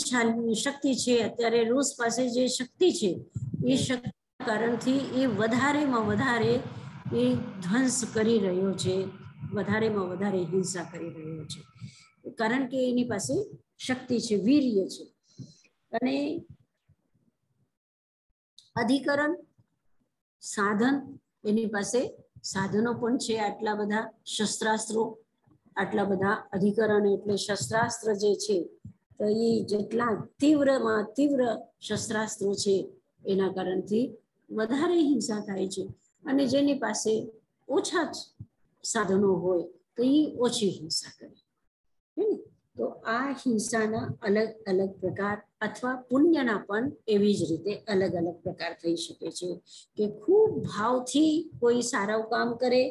છે, અત્યારે રૂસ પાસે જે શક્તિ છે એ શક્તિ કારણથી એ વધારેમાં વધારે એ ધ્વંસ કરી રહ્યો છે, વધારેમાં વધારે હિંસા કરી રહ્યો છે, કારણ કે એની પાસે શક્તિ છે, વીર્ય છે. અને અધિકરણ, સાધન, એની પાસે સાધનો પણ છે, આટલા બધા શસ્ત્રાસ્ત્રો, આટલા બધા અધિકરણ એટલે શસ્ત્રાસ્ત્ર જે છે તો એ જેટલા તીવ્રમાં તીવ્ર શસ્ત્રાસ્ત્રો છે એના કારણથી વધારે હિંસા થાય છે. અને જેની પાસે ઓછા સાધનો હોય તો એ ઓછી હિંસા કરે. તો આ હિંસાના અલગ અલગ પ્રકાર અથવા પુણ્યના પણ એવી જ રીતે અલગ અલગ પ્રકાર થઈ શકે છે કે ખૂબ ભાવથી કોઈ સારું કામ કરે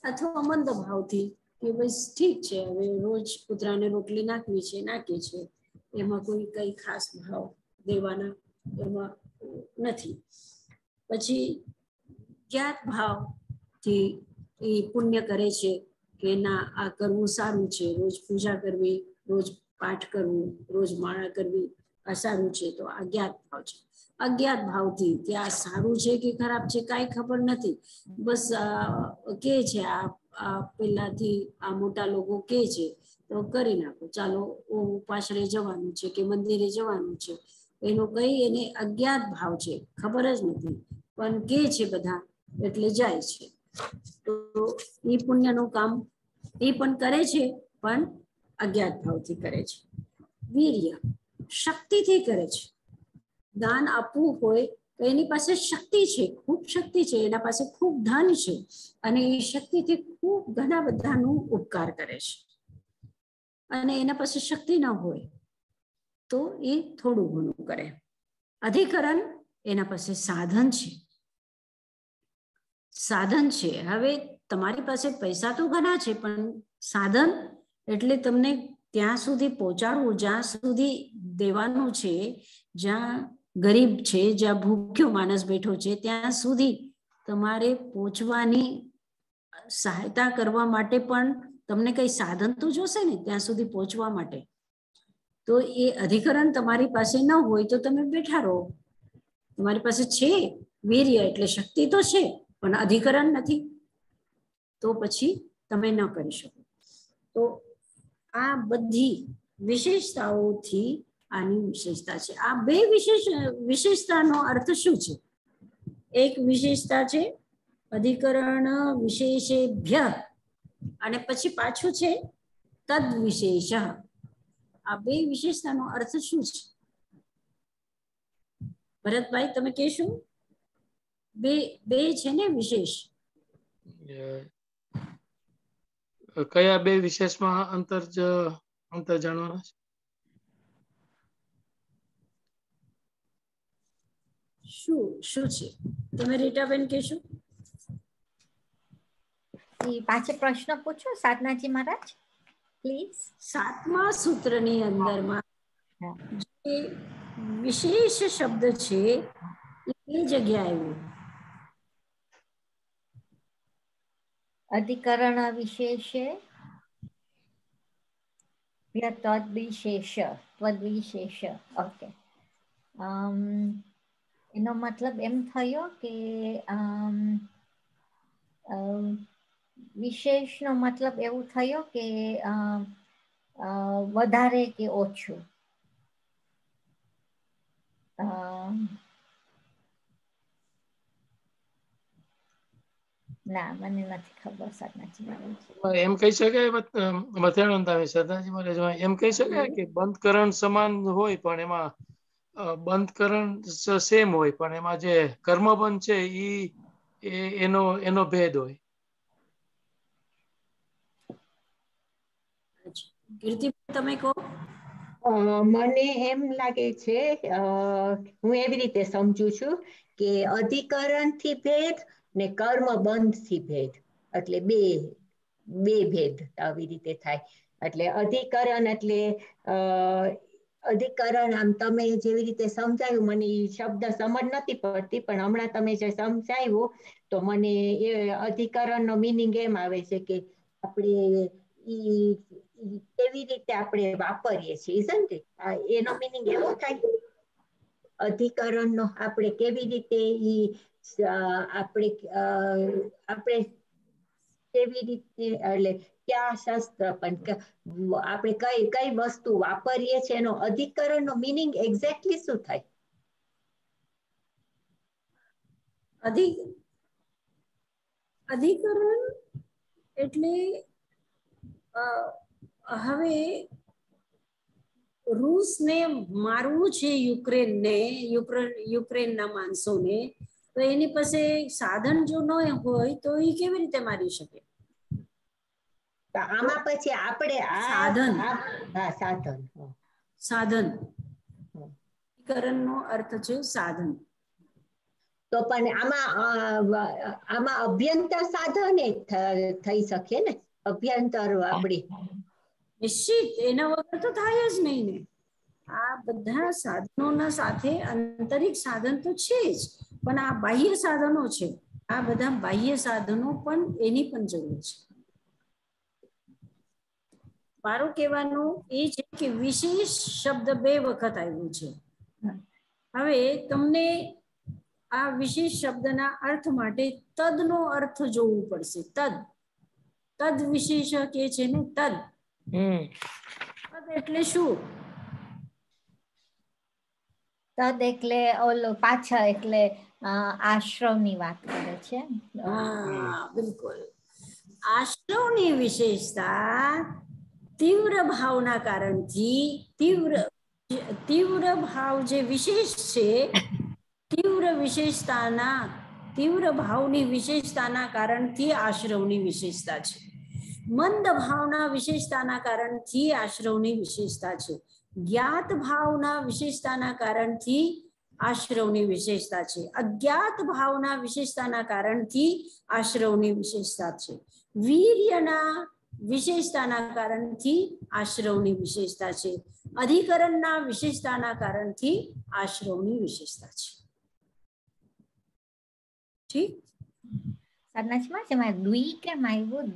અથવા મંદ ભાવથી કે બસ ઠીક છે હવે રોજ કૂતરાને રોટલી નાખવી છે, નાખે છે, એમાં કોઈ કઈ ખાસ ભાવ દેવાના એમાં નથી. પછી જ્ઞાત ભાવથી એ પુણ્ય કરે છે કે ના આ કરવું સારું છે, રોજ પૂજા કરવી, રોજ પાઠ કરવું, રોજ માળા કરવી આ સારું છે, તો આ જ્ઞાત ભાવ છે. અજ્ઞાત ભાવથી કે આ સારું છે કે ખરાબ છે કાંઈ ખબર નથી, બસ કે છે આ પેલાથી આ મોટા લોકો કે છે તો કરી નાખો, ચાલો પાછળ જવાનું છે કે મંદિરે જવાનું છે, એનો કઈ એને અજ્ઞાત ભાવ છે, ખબર જ નથી પણ કે છે બધા એટલે જાય છે. તો એ પુણ્યનું કામ એ પણ કરે છે પણ અજ્ઞાત ભાવથી કરે છે. વીર્ય, શક્તિથી કરે છે, દાન આપવું હોય તો એની પાસે શક્તિ છે, ખૂબ શક્તિ છે, એના પાસે ખૂબ ધન છે અને એ શક્તિથી ખૂબ ઘણા બધાનું ઉપકાર કરે છે. અને એના પાસે શક્તિ ન હોય તો એ થોડું ઘણું કરે. અધિકરણ, એના પાસે સાધન છે, સાધન છે. હવે તમારી પાસે પૈસા તો ઘણા છે પણ સાધન એટલે તમને ત્યાં સુધી પહોંચાડવું, જ્યાં સુધી દેવાનું છે, જ્યાં ગરીબ છે, જ્યાં ભૂખ્યો માણસ બેઠો છે ત્યાં સુધી તમારે પહોંચવાની સહાયતા કરવા માટે પણ તમને કઈ સાધન તો જોશે ને ત્યાં સુધી પહોંચવા માટે. તો એ અધિકરણ તમારી પાસે ન હોય તો તમે બેઠા રહો. તમારી પાસે છે વીર્ય એટલે શક્તિ તો છે પણ અધિકરણ નથી, તો પછી તમે ન કરી શકો. તો આ બધી વિશેષતાઓથી આની વિશેષતા છે. આ બે વિશેષતાનો અર્થ શું છે? એક વિશેષતા છે અધિકરણ વિશેષેભ્ય અને પછી પાછું છે તદ વિશેષ. આ બે વિશેષતાનો અર્થ શું છે? ભરતભાઈ તમે કહેશો? બે છે ને વિશેષ,
કયા બે વિશેષમાં અંતર જાણવાના છે?
શું છે તમે રીટાબેન કહેશો?
પાછો પ્રશ્ન પૂછો સાધનાજી મહારાજ પ્લીઝ.
7મા સૂત્રની અંદરમાં જે વિશેષ શબ્દ છે એ જગ્યાએ આવ્યું.
અધિકરણ વિશેષ તદ્વિશેષ. ઓકે, એનો મતલબ એમ થયો કે વિશેષનો મતલબ એવું થયો કે વધારે કે ઓછું. ના મને નથી ખબર સાધનાજી.
એમ કહી શકાય મથેરાનંદ સ્વામી, શ્રદ્ધાજી મહારાજ એમ કહી શકાય કે બંધકરણ સમાન હોય પણ એમાં બંધકરણ સેમ હોય પણ એમાં જે કર્મબંધ છે એનો ભેદ હોય.
કીર્તિ તમે કહો.
મને એમ લાગે છે, હું એવી રીતે સમજુ છું કે અધિકરણ થી ભેદ ને કર્મ બંધ થી ભેદ, એટલે બે ભેદ આવી રીતે થાય. એટલે અધિકરણ એટલે અધિકરણ, આમ તમે જેવી રીતે સમજાયું મને શબ્દ સમજ નથી પડતી, પણ હમણાં તમે જે સમજાયું તો મને એ અધિકરણ નો મિનિંગ એમ આવે છે કે આપણે કેવી રીતે આપણે વાપરીએ છીએ, isn't it? એનો મિનિંગ એવો થાય અધિકરણ નો, આપણે કેવી રીતે આપણે કેવી રીતે, એટલે ક્યાં શાસ્ત્ર પણ આપણે કઈ વસ્તુ વાપરીએ છીએ એનો અધિકરણ નો મિનિંગ એક્ઝેક્ટલી શું થાય?
અધિકરણ એટલે હવે રૂસને મારવું છે યુક્રેનના માણસોને, તો એની પાસે સાધન જો ન હોય તો એ કેવી રીતે મારી શકે?
આમાં પછી આપણે
સાધન નો અર્થ છે સાધન.
તો પણ આમાં અભ્યંતર સાધન થઈ શકે ને, અભ્યંતર આપણી
નિશ્ચિત, એના વગર તો થાય જ નહીં ને. આ બધા સાધનોના સાથે આંતરિક સાધન તો છે જ, પણ આ બાહ્ય સાધનો છે, આ બધા બાહ્ય સાધનો પણ એની પણ જરૂર છે. મારું કહેવાનું એ છે કે વિશેષ શબ્દ બે વખત આવ્યું છે. હવે તમને આ વિશેષ શબ્દના અર્થ માટે તદનો અર્થ જોવું પડશે. તદ વિશેષ કે છે ને, તદ એટલે શું?
તદ એટલે ઓલો પાછળ, એટલે આશ્રમની વાત કરે છે.
હા, બિલકુલ. આશ્રમની વિશેષતા તીવ્ર ભાવના કારણથી, તીવ્ર ભાવ જે વિશેષ છે, તીવ્ર ભાવની વિશેષતાના કારણથી આશ્રવની વિશેષતા છે. મંદ ભાવના વિશેષતાના કારણથી આશ્રવની વિશેષતા છે. જ્ઞાત ભાવના વિશેષતાના કારણથી આશ્રવની વિશેષતા છે. અજ્ઞાત ભાવના વિશેષતાના કારણથી આશ્રવની વિશેષતા છે. વીર્યના વિશેષતાના કારણથી આશ્રવની વિશેષતા છે. અધિકરણના વિશેષતાના કારણથી આશ્રવની વિશેષતા છે. ઠીક?
સાધનામાં જેમાં દ્વિ કેમ આવ્યું?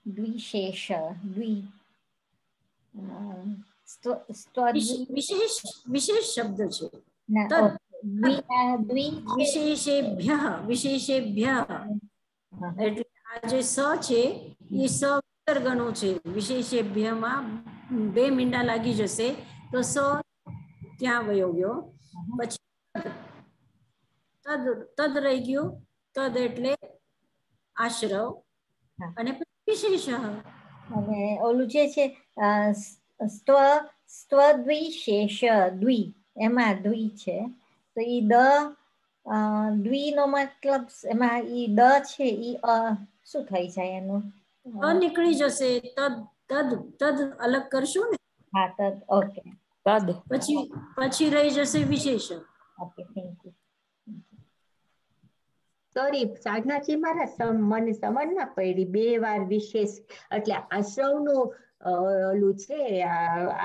દ્વિશેષ,
વિશેષ શબ્દ છે. વિશેષેભ્ય એટલે આ જે સ છે એ સ વિસર્ગનો છે. વિશેષેભ્યમાં બે મીંડા લાગી જશે તો સ ત્યાં વયો ગયો. પછી તદ રહી ગયું. તદ એટલે આશ્રવ, અને વિશેષ.
અને ઓલું જે છે સ્વદ્વિશેષ, દ્વિ, એમાં દ્વિ છે, તો ઈ દ્વિ નો મતલબ એમાં ઈ દ છે ઈ શું થઈ જાય એનું?
નીકળી જશે. તદ અલગ કરશું ને.
હા, તદ. ઓકે.
તદ
પછી રહી જશે વિશેષ.
Okay, thank you.
સોરી સાધનાજી મારા, મને સમજ ના પડી. બે વાર વિશેષ એટલે આશ્રવનું ઓલું છે,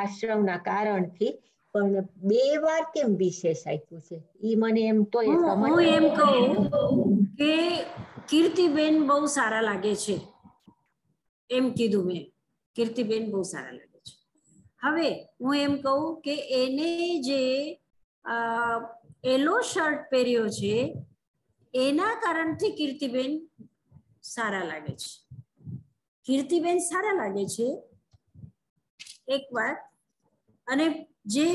આશ્રવના કારણથી, પણ બે વાર કેમ વિશેષ આપ્યું છે ઈ મને એમ તો
હું એમ કહું કે કીર્તિબેન બહુ સારા લાગે છે, એમ કીધું મેં. કીર્તિબેન બહુ સારા લાગે છે. હવે હું એમ કહું કે એને જે એલો શર્ટ પહેર્યો છે એના કારણથી કીર્તિબેન સારા લાગે છે. કીર્તિબેન સારા લાગે છે એક વાત, અને જે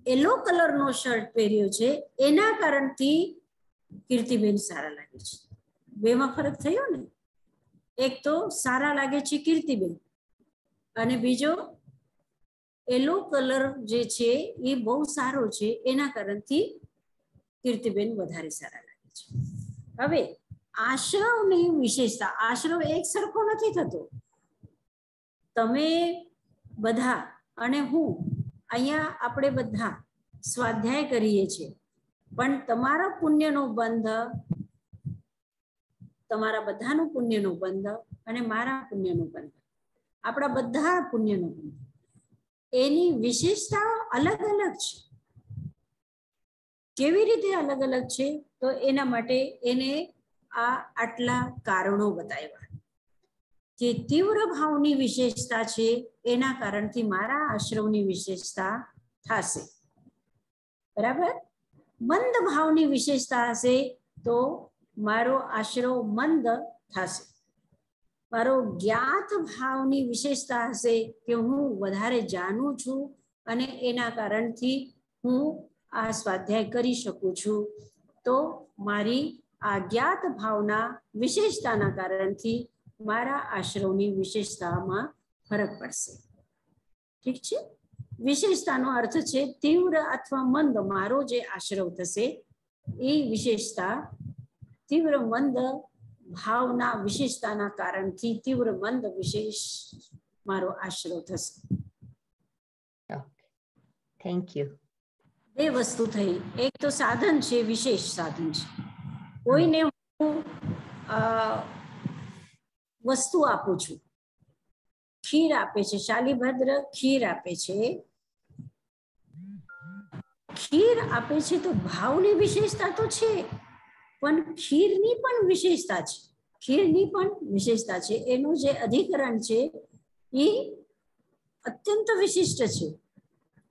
યલો કલરનો શર્ટ પહેર્યો છે એના કારણથી કીર્તિબેન સારા લાગે છે. બેમાં ફરક થયો ને. એક તો સારા લાગે છે કીર્તિબેન, અને બીજો येलो कलर जे छे એ બહુ સારો છે, એના કારણથી કીર્તિબેન વધારે સારા લાગે છે. હવે આશ્રવની વિશેષતા, આશ્રવ એક સરખો નથી થતો. તમે બધા અને હું અહીંયા આપણે બધા સ્વાધ્યાય કરીએ છીએ, પણ તમારા પુણ્યનો બંધ, તમારા બધાનો પુણ્યનો બંધ અને મારા પુણ્યનો બંધ, આપણા બધા પુણ્યનો બંધ, એની વિશેષતાઓ અલગ અલગ છે. કેવી રીતે અલગ અલગ છે? તો એના માટે એને આ આટલા કારણો બતાવ્યા કે તીવ્ર ભાવની વિશેષતા છે, એના કારણથી મારા આશ્રવની વિશેષતા થશે. બરાબર? મંદ ભાવની વિશેષતા હશે તો મારો આશ્રવ મંદ થશે. મારો જ્ઞાત ભાવની વિશેષતા હશે કે હું વધારે જાણું છું અને એના કારણથી હું આ સ્વાધ્યાય કરી શકું છું, તો મારી આ જ્ઞાત ભાવના વિશેષતાના કારણથી મારા આશ્રવની વિશેષતામાં ફરક પડશે. ઠીક છે? વિશેષતાનો અર્થ છે તીવ્ર અથવા મંદ મારો જે આશ્રવ થશે એ વિશેષતા તીવ્ર મંદ ભાવના વિશેષતાના કારણથી તીવ્ર મંદ વિશેષ મારો આશ્રવ થશે.
Thank you.
બે વસ્તુ થઈ. એક તો સાધન છે, વિશેષ સાધન છે. કોઈને હું વસ્તુ આપું છું, ખીર આપે છે, શાલીભદ્ર ખીર આપે છે. ખીર આપે છે તો ભાવની વિશેષતા તો છે, પણ ખીરની પણ વિશેષતા છે. ખીરની પણ વિશેષતા છે. એનું જે અધિકરણ છે એ અત્યંત વિશિષ્ટ છે,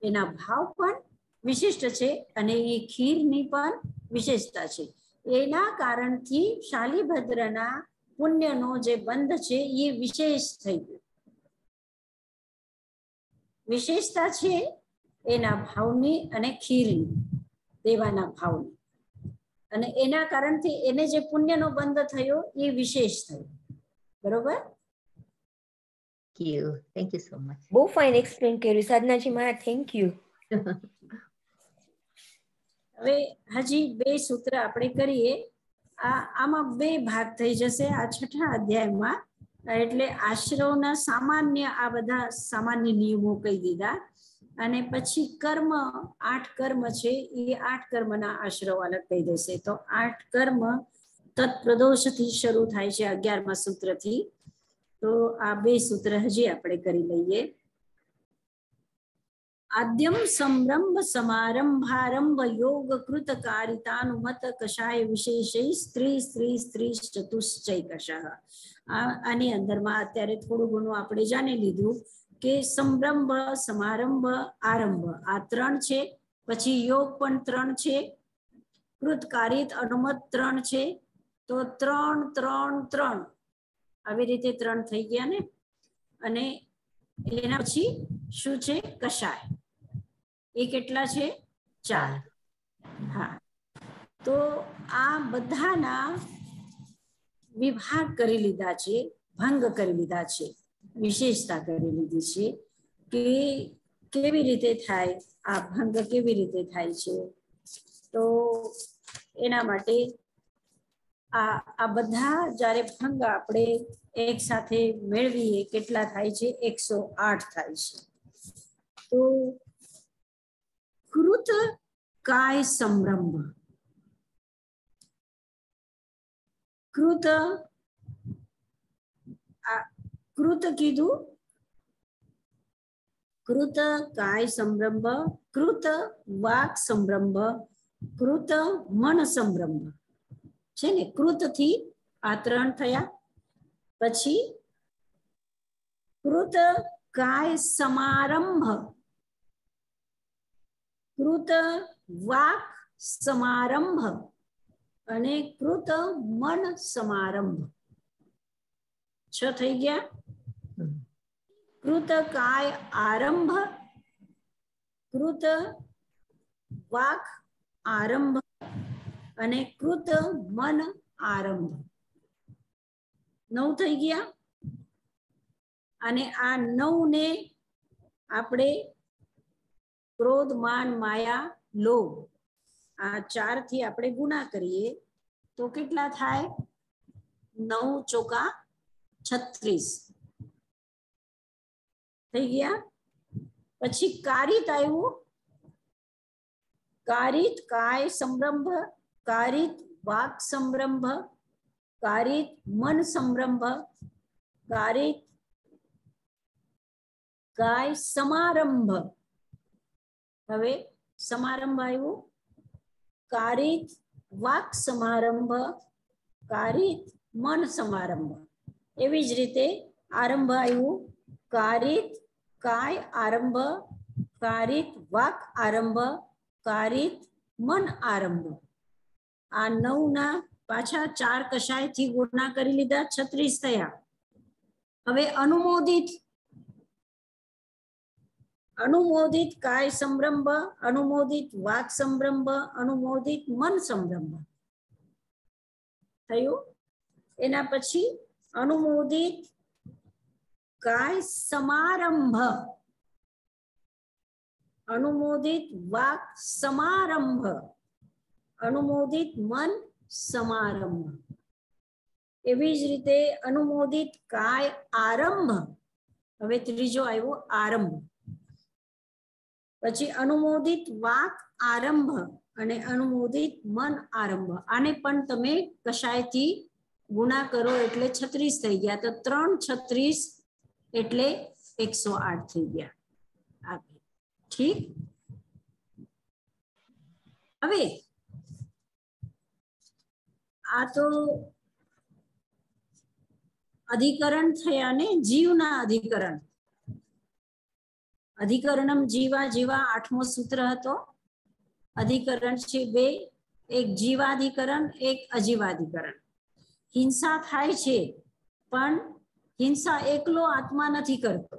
એના ભાવ પણ વિશિષ્ટ છે અને એ ખીરની પણ વિશેષતા છે. એના કારણથી શાલીભદ્રના પુણ્યનો જે બંધ છે એ વિશેષ થઈ ગયો. વિશેષતા છે એના ભાવની અને ખીરની, દેવાના ભાવની, અને એના કારણથી એને જે પુણ્યનો બંધ થયો એ વિશેષ થયો. બરોબર?
Thank you so much.
બહુ ફાઇન એક્સપ્લેન કર્યું સાધનાજી માં. Thank you.
હવે હજી બે સૂત્ર આપણે કરીએ. આમાં બે ભાગ થઈ જશે આ છઠ્ઠા અધ્યાયમાં. એટલે આશ્રવના સામાન્ય, આ બધા સામાન્ય નિયમો કહી દીધા, અને પછી કર્મ, 8 કર્મ છે, એ 8 કર્મના આશ્રવ અલગ કહી દેશે. તો 8 કર્મ તત્પ્રદોષથી શરૂ થાય છે 11મા સૂત્રથી. તો આ બે સૂત્ર હજી આપણે કરી લઈએ. આદ્યમ સંરંભ સમારંભારંભ યોગ કૃત કારિતાનુમત કષાય વિશેષય સ્ત્રી સ્ત્રી સ્ત્રી ચતુશ્ચૈકશ. આની અંદરમાં અત્યારે થોડું ઘણું આપણે જાણી લીધું કે સંરંભ, સમારંભ, આરંભ આ 3 છે. પછી યોગ પણ 3 છે, કૃત કારિત અનુમત 3 છે. તો 3 3 3 આવી રીતે 3 થઈ ગયા ને. અને એના પછી શું છે? કષાય. એ કેટલા છે? 4. હા, તો આ બધાના વિભાગ કરી લીધા છે, ભંગ કરી લીધા છે, વિશેષતા કરી લીધી છે કે કેવી રીતે થાય, આ ભંગ કેવી રીતે થાય છે. તો એના માટે આ બધા જ્યારે ભંગ આપણે એક સાથે મેળવીએ કેટલા થાય છે? 108 થાય છે. તો કૃત કાય સંરંભ, કૃત કીધું, કૃત કાય સંરંભ, કૃત વાક સંરંભ, કૃત મન સંરંભ છે ને. કૃત થી આ 3 થયા. પછી કૃત કાય સમારંભ, કૃત વાક સમારંભ અને કૃત મન સમારંભ 6 થઈ ગયા. કૃત કાય આરંભ, કૃત વાક આરંભ અને કૃત મન આરંભ 9 થઈ ગયા. અને આ 9 ને આપણે ક્રોધ, માન, માયા, લોભ, આ 4 થી આપણે ગુણા કરીએ તો કેટલા થાય? 9 ચોકા 36 થઈ ગયા. પછી કારિત આવ્યું. કારિત કાય સંરંભ, કારિત વાક સંરંભ, કારિત મન સંરંભ, કારિત કાય સમારંભ. હવે સમારંભ આવ્યું. કારિત વાક સમારંભ, કારિત મન સમારંભ. એવી જ રીતે આરંભ આવ્યું. કારિત કાય આરંભ, કારિત વાક આરંભ, કારિત મન આરંભ. આ 9 ના પાછા 4 કશાય થી ગુણા કરી લીધા, 36 થયા. હવે અનુમોદિત, અનુમોદિત કાય સંરંભ, અનુમોદિત વાક સંરંભ, અનુમોદિત મન સંરંભ થયું. એના પછી અનુમોદિત કાય સમારંભ, અનુમોદિત વાક સમારંભ, અનુમોદિત મન સમારંભ. એવી જ રીતે અનુમોદિત કાય આરંભ. હવે ત્રીજો આવ્યો આરંભ. પછી અનુમોદિત વાક આરંભ અને અનુમોદિત મન આરંભ. આને પણ તમે કશાયથી ગુણા કરો એટલે 36 થઈ ગયા. તો 3 36 એટલે 108 થઈ ગયા. ઠીક. હવે આ તો અધિકરણ થયા ને, જીવના અધિકરણ. અધિકરણમ જીવા જીવા 8મો સૂત્ર હતો. અધિકરણ છે 2, એક જીવાધિકરણ, એક અજીવાધિકરણ. હિંસા થાય છે પણ હિંસા એકલો આત્મા નથી કરતો.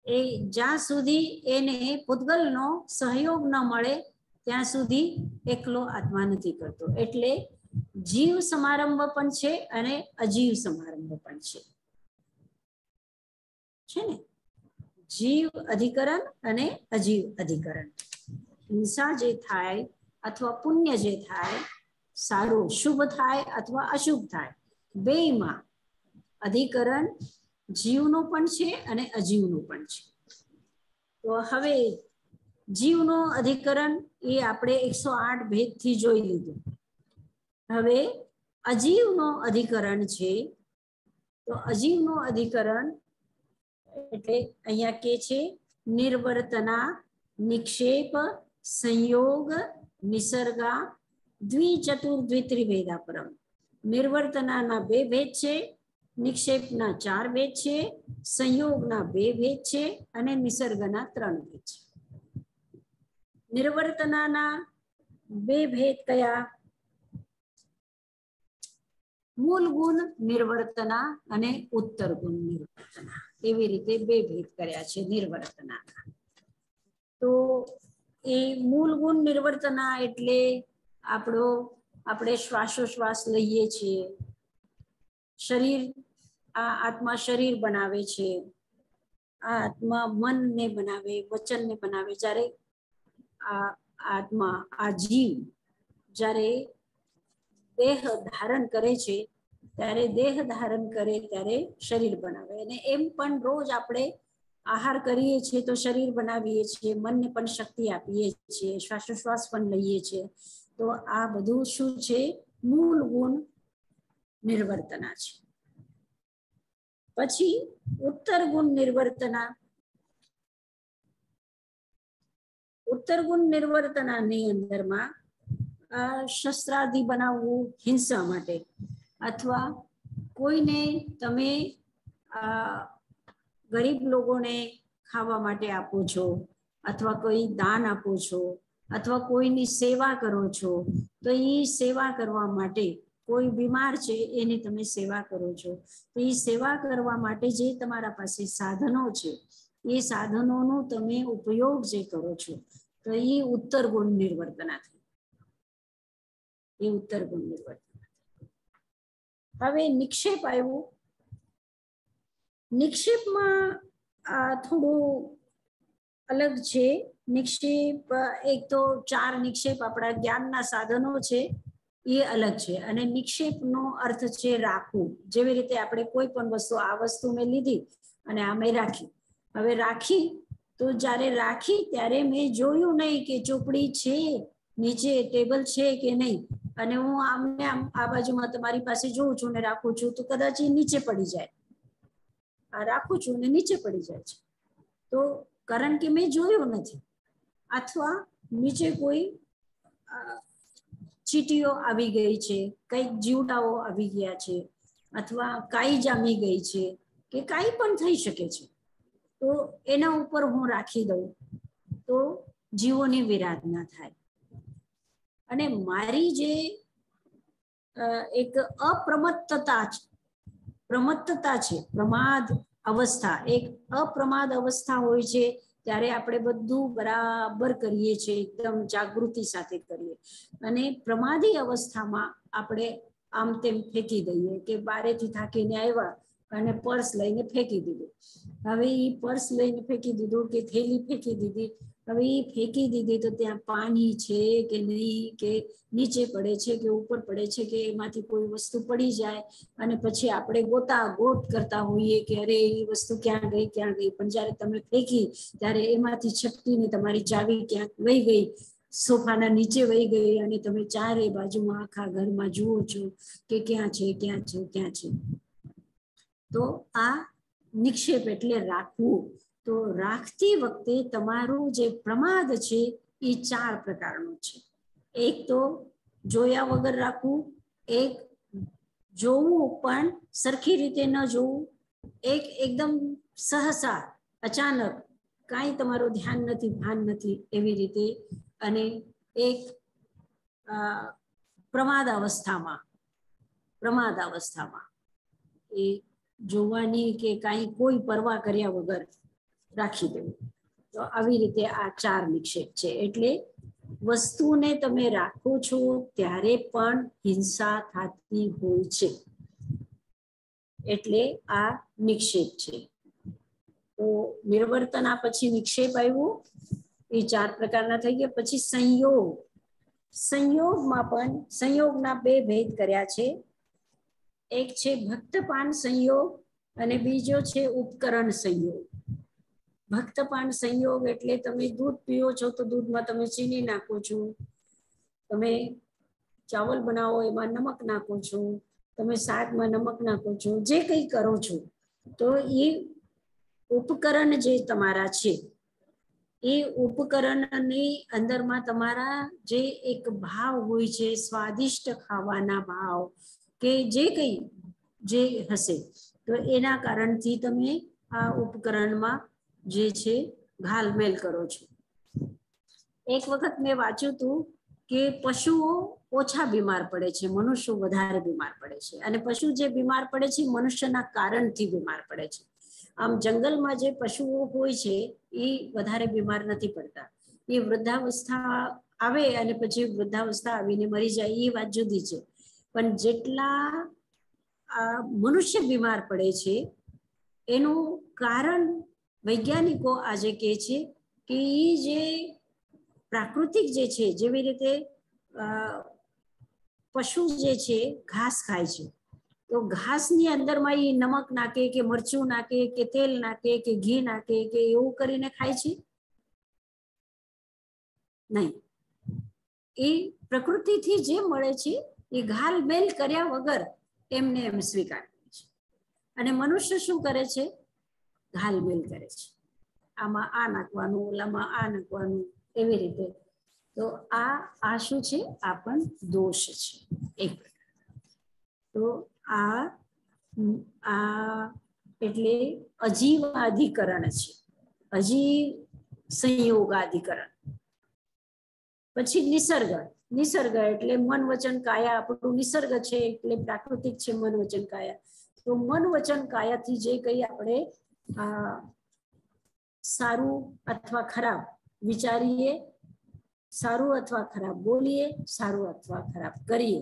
એ જ્યાં સુધી એને પૂતગલનો સહયોગ ન મળે ત્યાં સુધી એકલો આત્મા નથી કરતો. એટલે જીવ સમારંભ પણ છે અને અજીવ સમારંભ પણ છે ને. જીવ અધિકરણ અને અજીવ અધિકરણ. હિંસા જે થાય અથવા પુણ્ય જે થાય, સારું શુભ થાય અથવા અશુભ થાય, બેયમાં અધિકરણ જીવનું પણ છે અને અજીવનું પણ છે. તો હવે જીવનો અધિકરણ એ આપણે 108 ભેદથી જોઈ લીધું. હવે અજીવનો અધિકરણ છે. તો અજીવનો અધિકરણ એટલે અહીંયા કે છે નિર્વર્તના, નિક્ષેપ, સંયોગ, નિસર્ગા, દ્વિચતુર્દ્વિત્રિભેદાપરમ. નિર્વર્તનાના 2 ભેદ છે, નિક્ષેપના 4 ભેદ છે, સંયોગના 2 ભેદ છે અને નિસર્ગના 3 ભેદ છે. નિર્વર્તનાના 2 ભેદ કયા? મૂળ ગુણ નિર્વર્તના અને ઉત્તર ગુણ નિર્વર્તના. એવી રીતે 2 ભેદ કર્યા છે નિર્વર્તનાના. તો એ મૂળ ગુણ નિર્વર્તના એટલે આપણે શ્વાસોશ્વાસ લઈએ છીએ. શરીર, આ આત્મા શરીર બનાવે છે, આ આત્મા મનને બનાવે, વચનને બનાવે. જ્યારે આ આત્મા, આ જીવ જ્યારે દેહ ધારણ કરે છે ત્યારે દેહ ધારણ કરે ત્યારે શરીર બનાવે. અને એમ પણ રોજ આપણે આહાર કરીએ છીએ તો શરીર બનાવીએ છીએ, મનને પણ શક્તિ આપીએ છીએ, શ્વાસોશ્વાસ પણ લઈએ છીએ. તો આ બધું શું છે? મૂળ ગુણ નિર્વર્તના છે. પછી ઉત્તર ગુણ નિર્વર્તના. ઉત્તર ગુણ નિર્વર્તનાની અંદરમાં શસ્ત્રાદિ બનાવવું હિંસા માટે, અથવા કોઈને તમે ગરીબ લોકોને ખાવા માટે આપો છો, અથવા કોઈ દાન આપો છો, અથવા કોઈની સેવા કરો છો. તો એ સેવા કરવા માટે, કોઈ બીમાર છે એની તમે સેવા કરો છો, તો એ સેવા કરવા માટે જે તમારા પાસે સાધનો છે એ સાધનોનો તમે ઉપયોગ જે કરો છો તો એ ઉત્તર ગુણ નિર્વર્તના થઈ. એ ઉત્તર ગુણ નિર્વર્તના. હવે નિક્ષેપ આવ્યું. નિક્ષેપમાં થોડું અલગ છે. નિક્ષેપ એક તો 4 નિક્ષેપ આપણા જ્ઞાનના સાધનો છે એ અલગ છે, અને નિક્ષેપનો અર્થ છે રાખવું. જેવી રીતે આપણે કોઈ પણ વસ્તુ, આ વસ્તુ મેં લીધી અને આ મેં રાખી. હવે રાખી તો જ્યારે રાખી ત્યારે મેં જોયું નહીં કે ચોપડી છે નીચે, ટેબલ છે કે નહીં, અને હું આમને આમ આ બાજુમાં તમારી પાસે જોઉં છું ને રાખું છું, તો કદાચ એ નીચે પડી જાય. આ રાખું છું ને નીચે પડી જાય છે, તો કારણ કે મેં જોયું નથી, અથવા નીચે કોઈ ચીટીઓ આવી ગઈ છે, કઈક જીવડાઓ આવી ગયા છે, અથવા કાઈ જામી ગઈ છે, કે કાંઈ પણ થઈ શકે છે, તો એના ઉપર હું રાખી દઉં તો જીવોની વિરાધના થાય. અને મારી જે એક અપ્રમત્તતા છે, પ્રમાદ અવસ્થા, એક અપ્રમાદ અવસ્થા હોય છે, ત્યારે આપણે બધું બરાબર કરીએ છીએ, એકદમ જાગૃતિ સાથે કરીએ. અને પ્રમાદી અવસ્થામાં આપણે આમ તેમ ફેંકી દઈએ, કે બારેથી થાકીને આવ્યા અને પર્સ લઈને ફેંકી દીધું. હવે એ પર્સ લઈને ફેંકી દીધું કે થેલી ફેંકી દીધી, હવે એ ફેંકી દીધી તો ત્યાં પાણી છે કે નહીં, કે નીચે પડે છે કે ઉપર પડે છે, કે એમાંથી કોઈ વસ્તુ પડી જાય, અને પછી આપણે ગોત કરતા હોઈએ કે અરે એ વસ્તુ ક્યાં ગઈ. પણ જ્યારે તમે ફેંકી ત્યારે એમાંથી છટકીને તમારી ચાવી ક્યાંક વહી ગઈ, સોફાના નીચે વહી ગઈ, અને તમે ચારે બાજુમાં આખા ઘરમાં જુઓ છો કે ક્યાં છે. તો આ નિક્ષેપ એટલે રાખવું. તો રાખતી વખતે તમારું જે પ્રમાદ છે એ 4 પ્રકારનું છે. એક તો જોયા વગર રાખવું, એક જોવું પણ સરખી રીતે ન જોવું, એક એકદમ સહસા અચાનક કાંઈ તમારું ધ્યાન નથી, ભાન નથી એવી રીતે, અને એક પ્રમાદ અવસ્થામાં એ જોવાની કે કાંઈ કોઈ પરવા કર્યા વગર રાખી દેવું. તો આવી રીતે આ 4 નિક્ષેપ છે. એટલે વસ્તુને તમે રાખો છો ત્યારે પણ હિંસા થતી હોય છે, એટલે આ નિક્ષેપ છે. તો નિર્વર્તના પછી નિક્ષેપ આવ્યું, એ 4 પ્રકારના થઈ ગયા. પછી સંયોગમાં પણ સંયોગના 2 ભેદ કર્યા છે. એક છે ભક્તપાન સંયોગ અને બીજો છે ઉપકરણ સંયોગ. ભક્તપાન સંયોગ એટલે તમે દૂધ પીઓ છો તો દૂધમાં તમે ચીની નાખો છો, તમે ચાવલ બનાવો એમાં નમક નાખો છો, તમે શાકમાં નમક નાખો છો, જે કંઈ કરો છો, તો એ ઉપકરણ જે તમારા છે, એ ઉપકરણની અંદરમાં તમારા જે એક ભાવ હોય છે, સ્વાદિષ્ટ ખાવાના ભાવ કે જે કંઈ જે હશે, તો એના કારણથી તમે આ ઉપકરણમાં જે છે ઘાલમેલ કરો છો. એક વખત મેં વાંચ્યું હતું કે પશુઓ ઓછા બીમાર પડે છે, મનુષ્યો વધારે બીમાર પડે છે, અને પશુ જે બીમાર પડે છે મનુષ્યના કારણથી બીમાર પડે છે. આમ જંગલમાં જે પશુઓ હોય છે એ વધારે બીમાર નથી પડતા, એ વૃદ્ધાવસ્થા આવે અને પછી વૃદ્ધાવસ્થા આવીને મરી જાય એ વાત જુદી છે. પણ જેટલા મનુષ્ય બીમાર પડે છે એનું કારણ વૈજ્ઞાનિકો આજે કહે છે કે એ જે પ્રાકૃતિક જે છે, જેવી રીતે પશુ જે છે ઘાસ ખાય છે, તો ઘાસની અંદરમાં એ નમક નાખે કે મરચું નાખે કે તેલ નાખે કે ઘી નાખે કે એવું કરીને ખાય છે? નહીં. એ પ્રકૃતિથી જે મળે છે એ ઘાલમેલ કર્યા વગર એમને એમ સ્વીકાર કરે છે. અને મનુષ્ય શું કરે છે? ઘાલમેલ કરે છે. આમાં આ નાખવાનું, ઓલામાં આ નાખવાનું, એવી રીતે. તો આ શું છે? આ પણ દોષ છે એક પ્રકાર. તો આ એટલે અજીવાધિકરણ છે, અજીવ સંયોગાધિકરણ. પછી નિસર્ગ એટલે મન વચન કાયા આપણું નિસર્ગ છે, એટલે પ્રાકૃતિક છે મન વચન કાયા. તો મન વચન કાયાથી જે કંઈ આપણે સારું અથવા ખરાબ વિચારીએ, સારું અથવા ખરાબ બોલીએ, સારું અથવા ખરાબ કરીએ,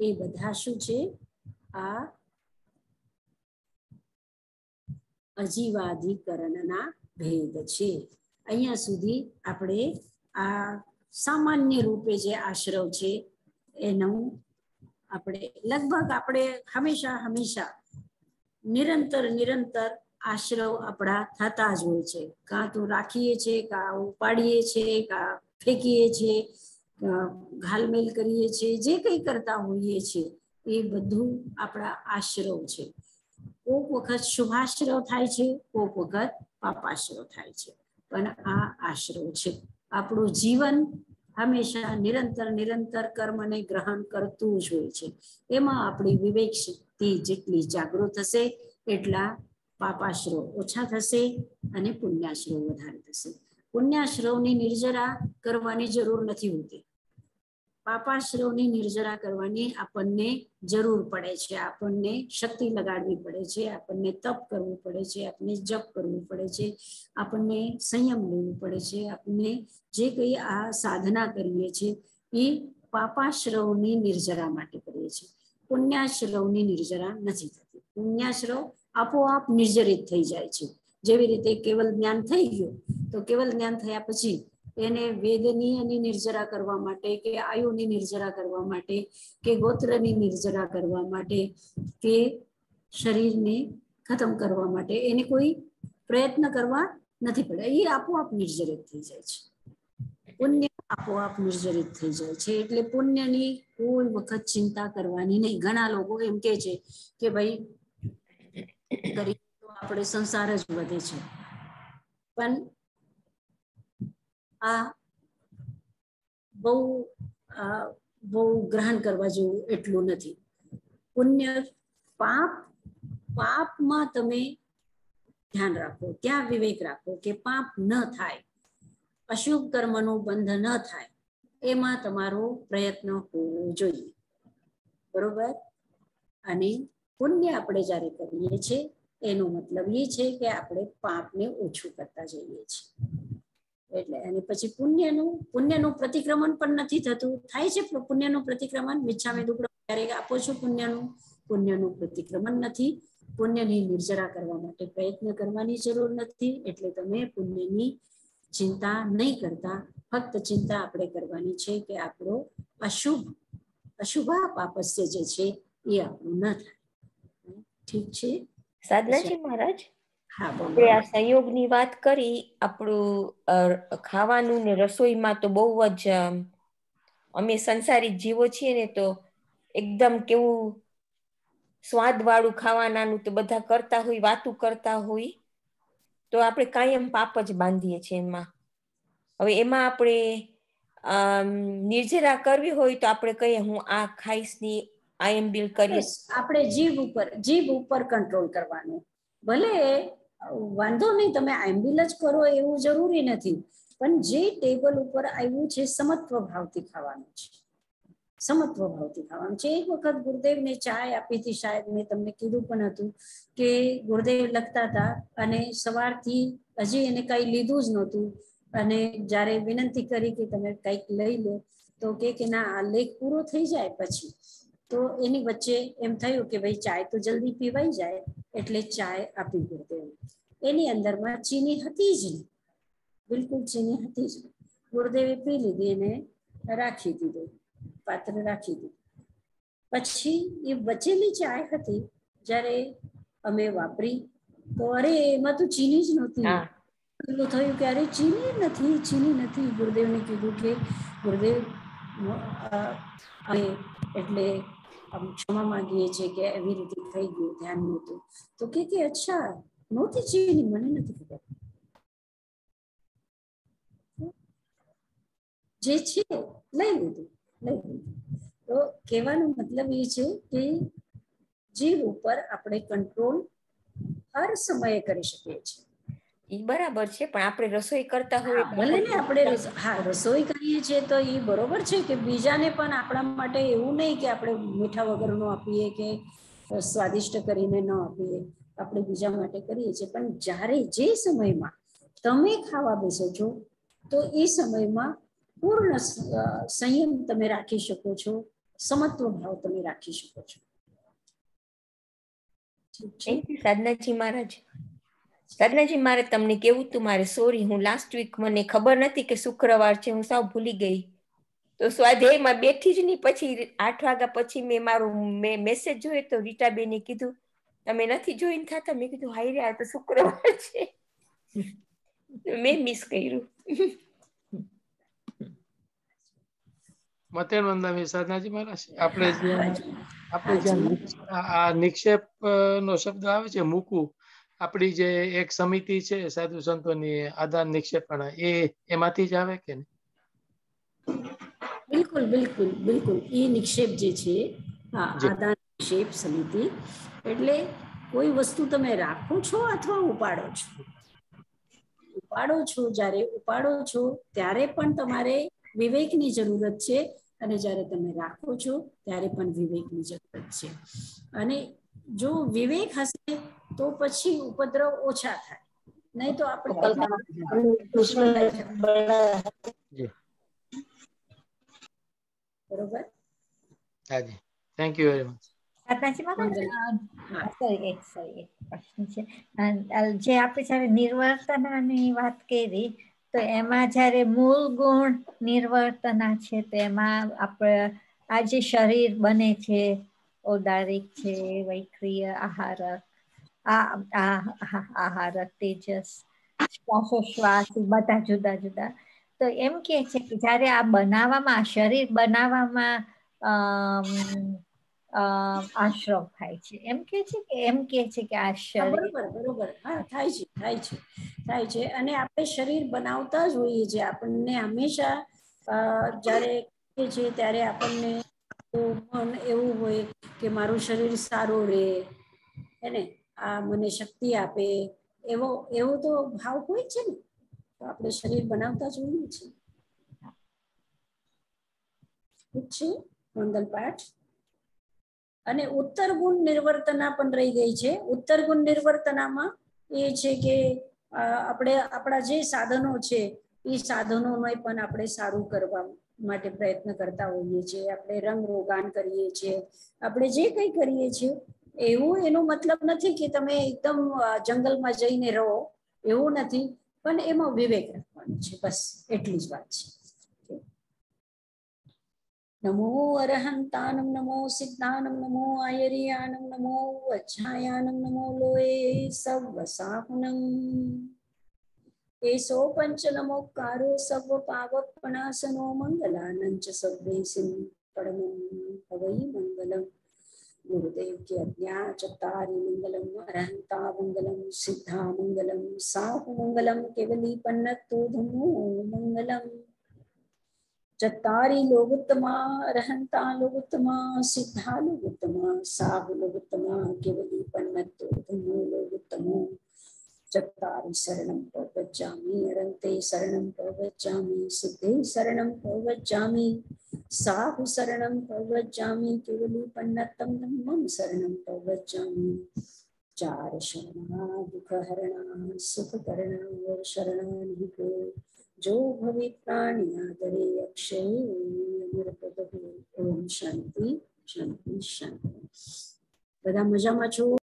એ બધા શું છે? આ અજીવાધિકરણના ભેદ છે. અહીંયા સુધી આપણે આ સામાન્ય રૂપે જે આશ્રવ છે એનું આપણે લગભગ આપણે હંમેશા નિરંતર આશ્રવ આપણા થતા જ હોય છે. કાં તો રાખીએ છીએ, કાં ઉપાડીએ છીએ, કાં ફેંકીએ છીએ, ઘાલમેલ કરીએ છીએ, જે કંઈ કરતા હોઈએ છીએ એ બધું આપણા આશ્રવ છે. કોક વખત શુભાશ્રવ થાય છે, કોક વખત પાપાશ્રવ થાય છે, પણ આ આશ્રવ છે. આપણું જીવન હંમેશા નિરંતર કર્મને ગ્રહણ કરતું જ હોય છે. એમાં આપણી વિવેક શક્તિ જેટલી જાગૃત હશે એટલા પાપાશ્રવ ઓછા થશે અને પુણ્યાશ્રવ વધારે થશે. પુણ્યાશ્રવની નિર્જરા કરવાની જરૂર નથી હોતી. પાપાશ્રવની નિર્જરા કરવાની આપણને જરૂર પડે છે. આપણને શક્તિ લગાડવી પડે છે, આપણને તપ કરવું પડે છે, આપણને જપ કરવું પડે છે, આપણને સંયમ લેવું પડે છે. આપણને જે કંઈ આ સાધના કરીએ છીએ એ પાપાશ્રવની નિર્જરા માટે કરીએ છીએ. પુણ્યાશ્રવની નિર્જરા નથી થતી. પુણ્યાશ્રવ આપોઆપ નિર્જરિત થઈ જાય છે. જેવી રીતે કેવલ જ્ઞાન થઈ ગયું તો કેવલ જ્ઞાન થયા પછી એને વેદની એની નિર્જરા કરવા માટે કે આયુની નિર્જરા કરવા માટે કે ગોત્રની નિર્જરા કરવા માટે કે શરીરને ખતમ કરવા માટે એને કોઈ પ્રયત્ન કરવા નથી પડે. એ આપોઆપ નિર્જરિત થઈ જાય છે. પુણ્ય આપોઆપ નિર્જરિત થઈ જાય છે. એટલે પુણ્યની કોઈ વખત ચિંતા કરવાની નહીં. ઘણા લોકો એમ કે છે કે ભાઈ કરી તો આપણે સંસાર જ વધે છે, પણ આ બહુ ગ્રહણ કરવા જેવું એટલું નથી. પુણ્ય પાપમાં તમે ધ્યાન રાખો, ત્યાં વિવેક રાખો કે પાપ ન થાય, અશુભ કર્મનું બંધ ન થાય, એમાં તમારો પ્રયત્ન હોવો જોઈએ. બરોબર? અને પુણ્ય આપણે જ્યારે કરીએ છીએ એનો મતલબ એ છે કે આપણે પાપને ઓછું કરતા જઈએ છીએ. એટલે અને પછી પુણ્યનું પ્રતિક્રમણ પણ નથી થતું. થાય છે પુણ્યનું પ્રતિક્રમણ, મિચ્છામિ દુક્કડમ ક્યારેક આપો છો પુણ્યનું પ્રતિક્રમણ નથી. પુણ્યની નિર્જરા કરવા માટે પ્રયત્ન કરવાની જરૂર નથી. એટલે તમે પુણ્યની ચિંતા નહીં કરતા. ફક્ત ચિંતા આપણે કરવાની છે કે આપણો અશુભા પાપસ્ય જે છે એ આપણું ન થાય. ઠીક છે
સાધનાજી મહારાજ, આપણે આ સંયોગની વાત કરી. આપણું ખાવાનું ને રસોઈમાં તો બહુ જ અમે સંસારિક જીવો છીએ ને, તો એકદમ કેવું સ્વાદ વાળું ખાવાનાનું તો બધા કરતા હોય, વાતું કરતા હોય, તો આપણે કાયમ પાપ જ બાંધીએ છીએ એમાં. હવે એમાં આપણે નિર્જરા કરવી હોય તો આપણે કહીએ હું આ ખાઈશ ની, આયંબિલ કરીએ.
આપણે જીભ ઉપર કંટ્રોલ કરવાનું. ભલે વાંધો નહીં તમે આયંબિલ જ કરો એવું જરૂરી નથી, પણ જે ટેબલ ઉપર આવ્યું છે સમત્વ ભાવથી ખાવાનું છે. સમત્વ ભાવથી ખાવાનું છે. એક વખત ગુરુદેવને ચાય આપી હતી, શાયદ મેં તમને કીધું પણ હતું કે ગુરુદેવ લખતા હતા અને સવારથી હજી એને કઈ લીધું જ નહોતું. અને જ્યારે વિનંતી કરી કે તમે કંઈક લઈ લો તો કે ના, આ લેખ પૂરો થઈ જાય પછી. તો એની વચ્ચે એમ થયું કે ભાઈ ચાય તો જલ્દી પીવાઈ જાય, એટલે ચાય આપી ગુરુદેવ. એની અંદરમાં ચીની હતી જ નહીં, બિલકુલ ચીની હતી જ નહીં. ગુરુદેવે પી લીધી અને રાખી દીધું, પાત્ર રાખી દીધું. પછી એ બચેલી ચાય હતી, જ્યારે અમે વાપરી તો અરે એમાં તો ચીની જ નહોતી. એવું થયું કે અરે ચીની નથી. ગુરુદેવને કીધું કે ગુરુદેવ એટલે ક્ષમા માંગીએ છીએ કે એવી રીતે થઈ ગયું, ધ્યાન નહોતું. તો કે અચ્છા નહોતી ચીની, મને નથી ખબર. જે છે લઈ લીધું. તો કહેવાનો મતલબ એ છે કે જીવ ઉપર આપણે કંટ્રોલ હર સમયે કરી શકીએ છીએ.
એ બરાબર છે, પણ આપણે રસોઈ કરતા હોય
ભલે ને આપણે રસોઈ કરીએ છીએ તો એ બરોબર છે કે બીજાને પણ આપણા માટે એવું નહીં કે આપણે મીઠા વગરનું આપીએ કે સ્વાદિષ્ટ કરીને ન આપીએ. આપણે બીજા માટે કરીએ છીએ, પણ જ્યારે જે સમયમાં તમે ખાવા બેસો છો તો એ સમયમાં પૂર્ણ સંયમ તમે રાખી શકો છો, સમત્વ ભાવ તમે રાખી શકો છો.
સાધનાજી મહારાજ, સાધનાજી મારે તમને કેવું તું, મારે સોરી, હું લાસ્ટ વીક મને ખબર નથી કે શુક્રવાર છે, હું સાવ ભૂલી ગઈ. તો સ્વાધ્યાયમાં બેઠી જ નહીં, પછી 8 વાગ્યા પછી મેં મારું મેસેજ જોયો તો રીટાબેને કીધું તમે નથી જોઈન થતા. મેં કીધું હાય રે, આ તો શુક્રવાર છે. મેં મિસ કર્યું.
મતે વંદના સાધનાજી મહારાજ, આપણે જ્યાં આ નિક્ષેપ નો શબ્દ આવે છે, મૂકવું, આપણી જે એક સમિતિ છે સાધુ સંતોની આદાન નિક્ષેપણા, એમાંથી જ આવે કે નહીં?
બિલકુલ બિલકુલ બિલકુલ. એ નિક્ષેપ જે છે, હા, આદાન નિક્ષેપ સમિતિ એટલે કોઈ વસ્તુ તમે રાખો છો અથવા ઉપાડો છો. ઉપાડો છો, જ્યારે ઉપાડો છો ત્યારે પણ તમારે વિવેકની જરૂરત છે, અને જ્યારે તમે રાખો છો ત્યારે પણ વિવેકની જરૂરત છે. અને જો વિવેક હશે તો પછી ઉપદ્રવ ઓછા થાય, નહીં તો આપણે બરોબર.
હાજી, થેન્ક યુ વેરી મચ.
જે આપણે જયારે નિર્વર્તનાની વાત કરી, તો એમાં જયારે મૂળ ગુણ નિર્વર્તના છે, તો એમાં આપણે આ જે શરીર બને છે, ઔદારિક છે, વૈક્રિય, આહારક, આહારક, તેજસ, શ્વાસોશ્વાસ, બધા જુદા જુદા. તો એમ કે છે કે જયારે આ બનાવવામાં, શરીર બનાવવામાં આશ્રમ થાય છે, એમ કે છે કે આ શરીર.
બરોબર. હા, થાય છે. અને આપણે શરીર બનાવતા જ હોઈએ છીએ. આપણને હંમેશા જ્યારે છે ત્યારે આપણને મન એવું હોય કે મારું શરીર સારું રહે, એને આ મને શક્તિ આપે, એવો તો ભાવ હોય છે ને. તો આપણે શરીર બનાવતા જ હોઈએ છીએ. ઠીક છે, મંગલ પાઠ. અને ઉત્તર ગુણ નિર્વર્તના પણ રહી ગઈ છે. ઉત્તર ગુણ નિર્વર્તનામાં એ છે કે આપણે આપણા જે સાધનો છે એ સાધનોનો પણ આપણે સારું કરવા માટે પ્રયત્ન કરતા હોઈએ છીએ. આપણે રંગ રોગાન કરીએ છીએ, આપણે જે કંઈ કરીએ છીએ એવું, એનો મતલબ નથી કે તમે એકદમ જંગલમાં જઈને રહો, એવું નથી, પણ એમાં વિવેક રાખવાનું છે, બસ એટલી જ વાત છે. नमो अरहंतानम, नमो सिद्धानम, नमो आयरियानम, नमो वज्रायानम, नमो लोए सवसाहुनम, एसो पंच नमोकारो सर्व पावकपणासनो मंगलानंच सब्देसिं परमं पवई मंगलम. गुरुदेव के अज्ञा चत्तारि मंगलम, अरहंता मंगलम, सिद्धा मंगलम, साहु मंगलम, केवली पन्नतो धम्मो मंगलम. चत्तारि लोगोत्तमा, अरहंता लोगोत्तमा, सिद्धा लोगोत्तमा, साहु लोगोत्तमा, केवली पन्नतो धम्मो लोगोत्तमो. चत्तारि शरणं प्रवज्जामि, अरन्ते शरणं प्रवज्जामि, सिद्धे शरणं प्रवज्जामि, साहु शरणं प्रवज्जामि, केवली पन्नतं धम्मं शरणं प्रवज्जामि. चार शरणा दुःखहरणा सुखकरणा शरणानि को, जो भवे प्राणी आदरे अक्षय अमृत. ओम शांति शांति शांति. બધા મજામાં છો?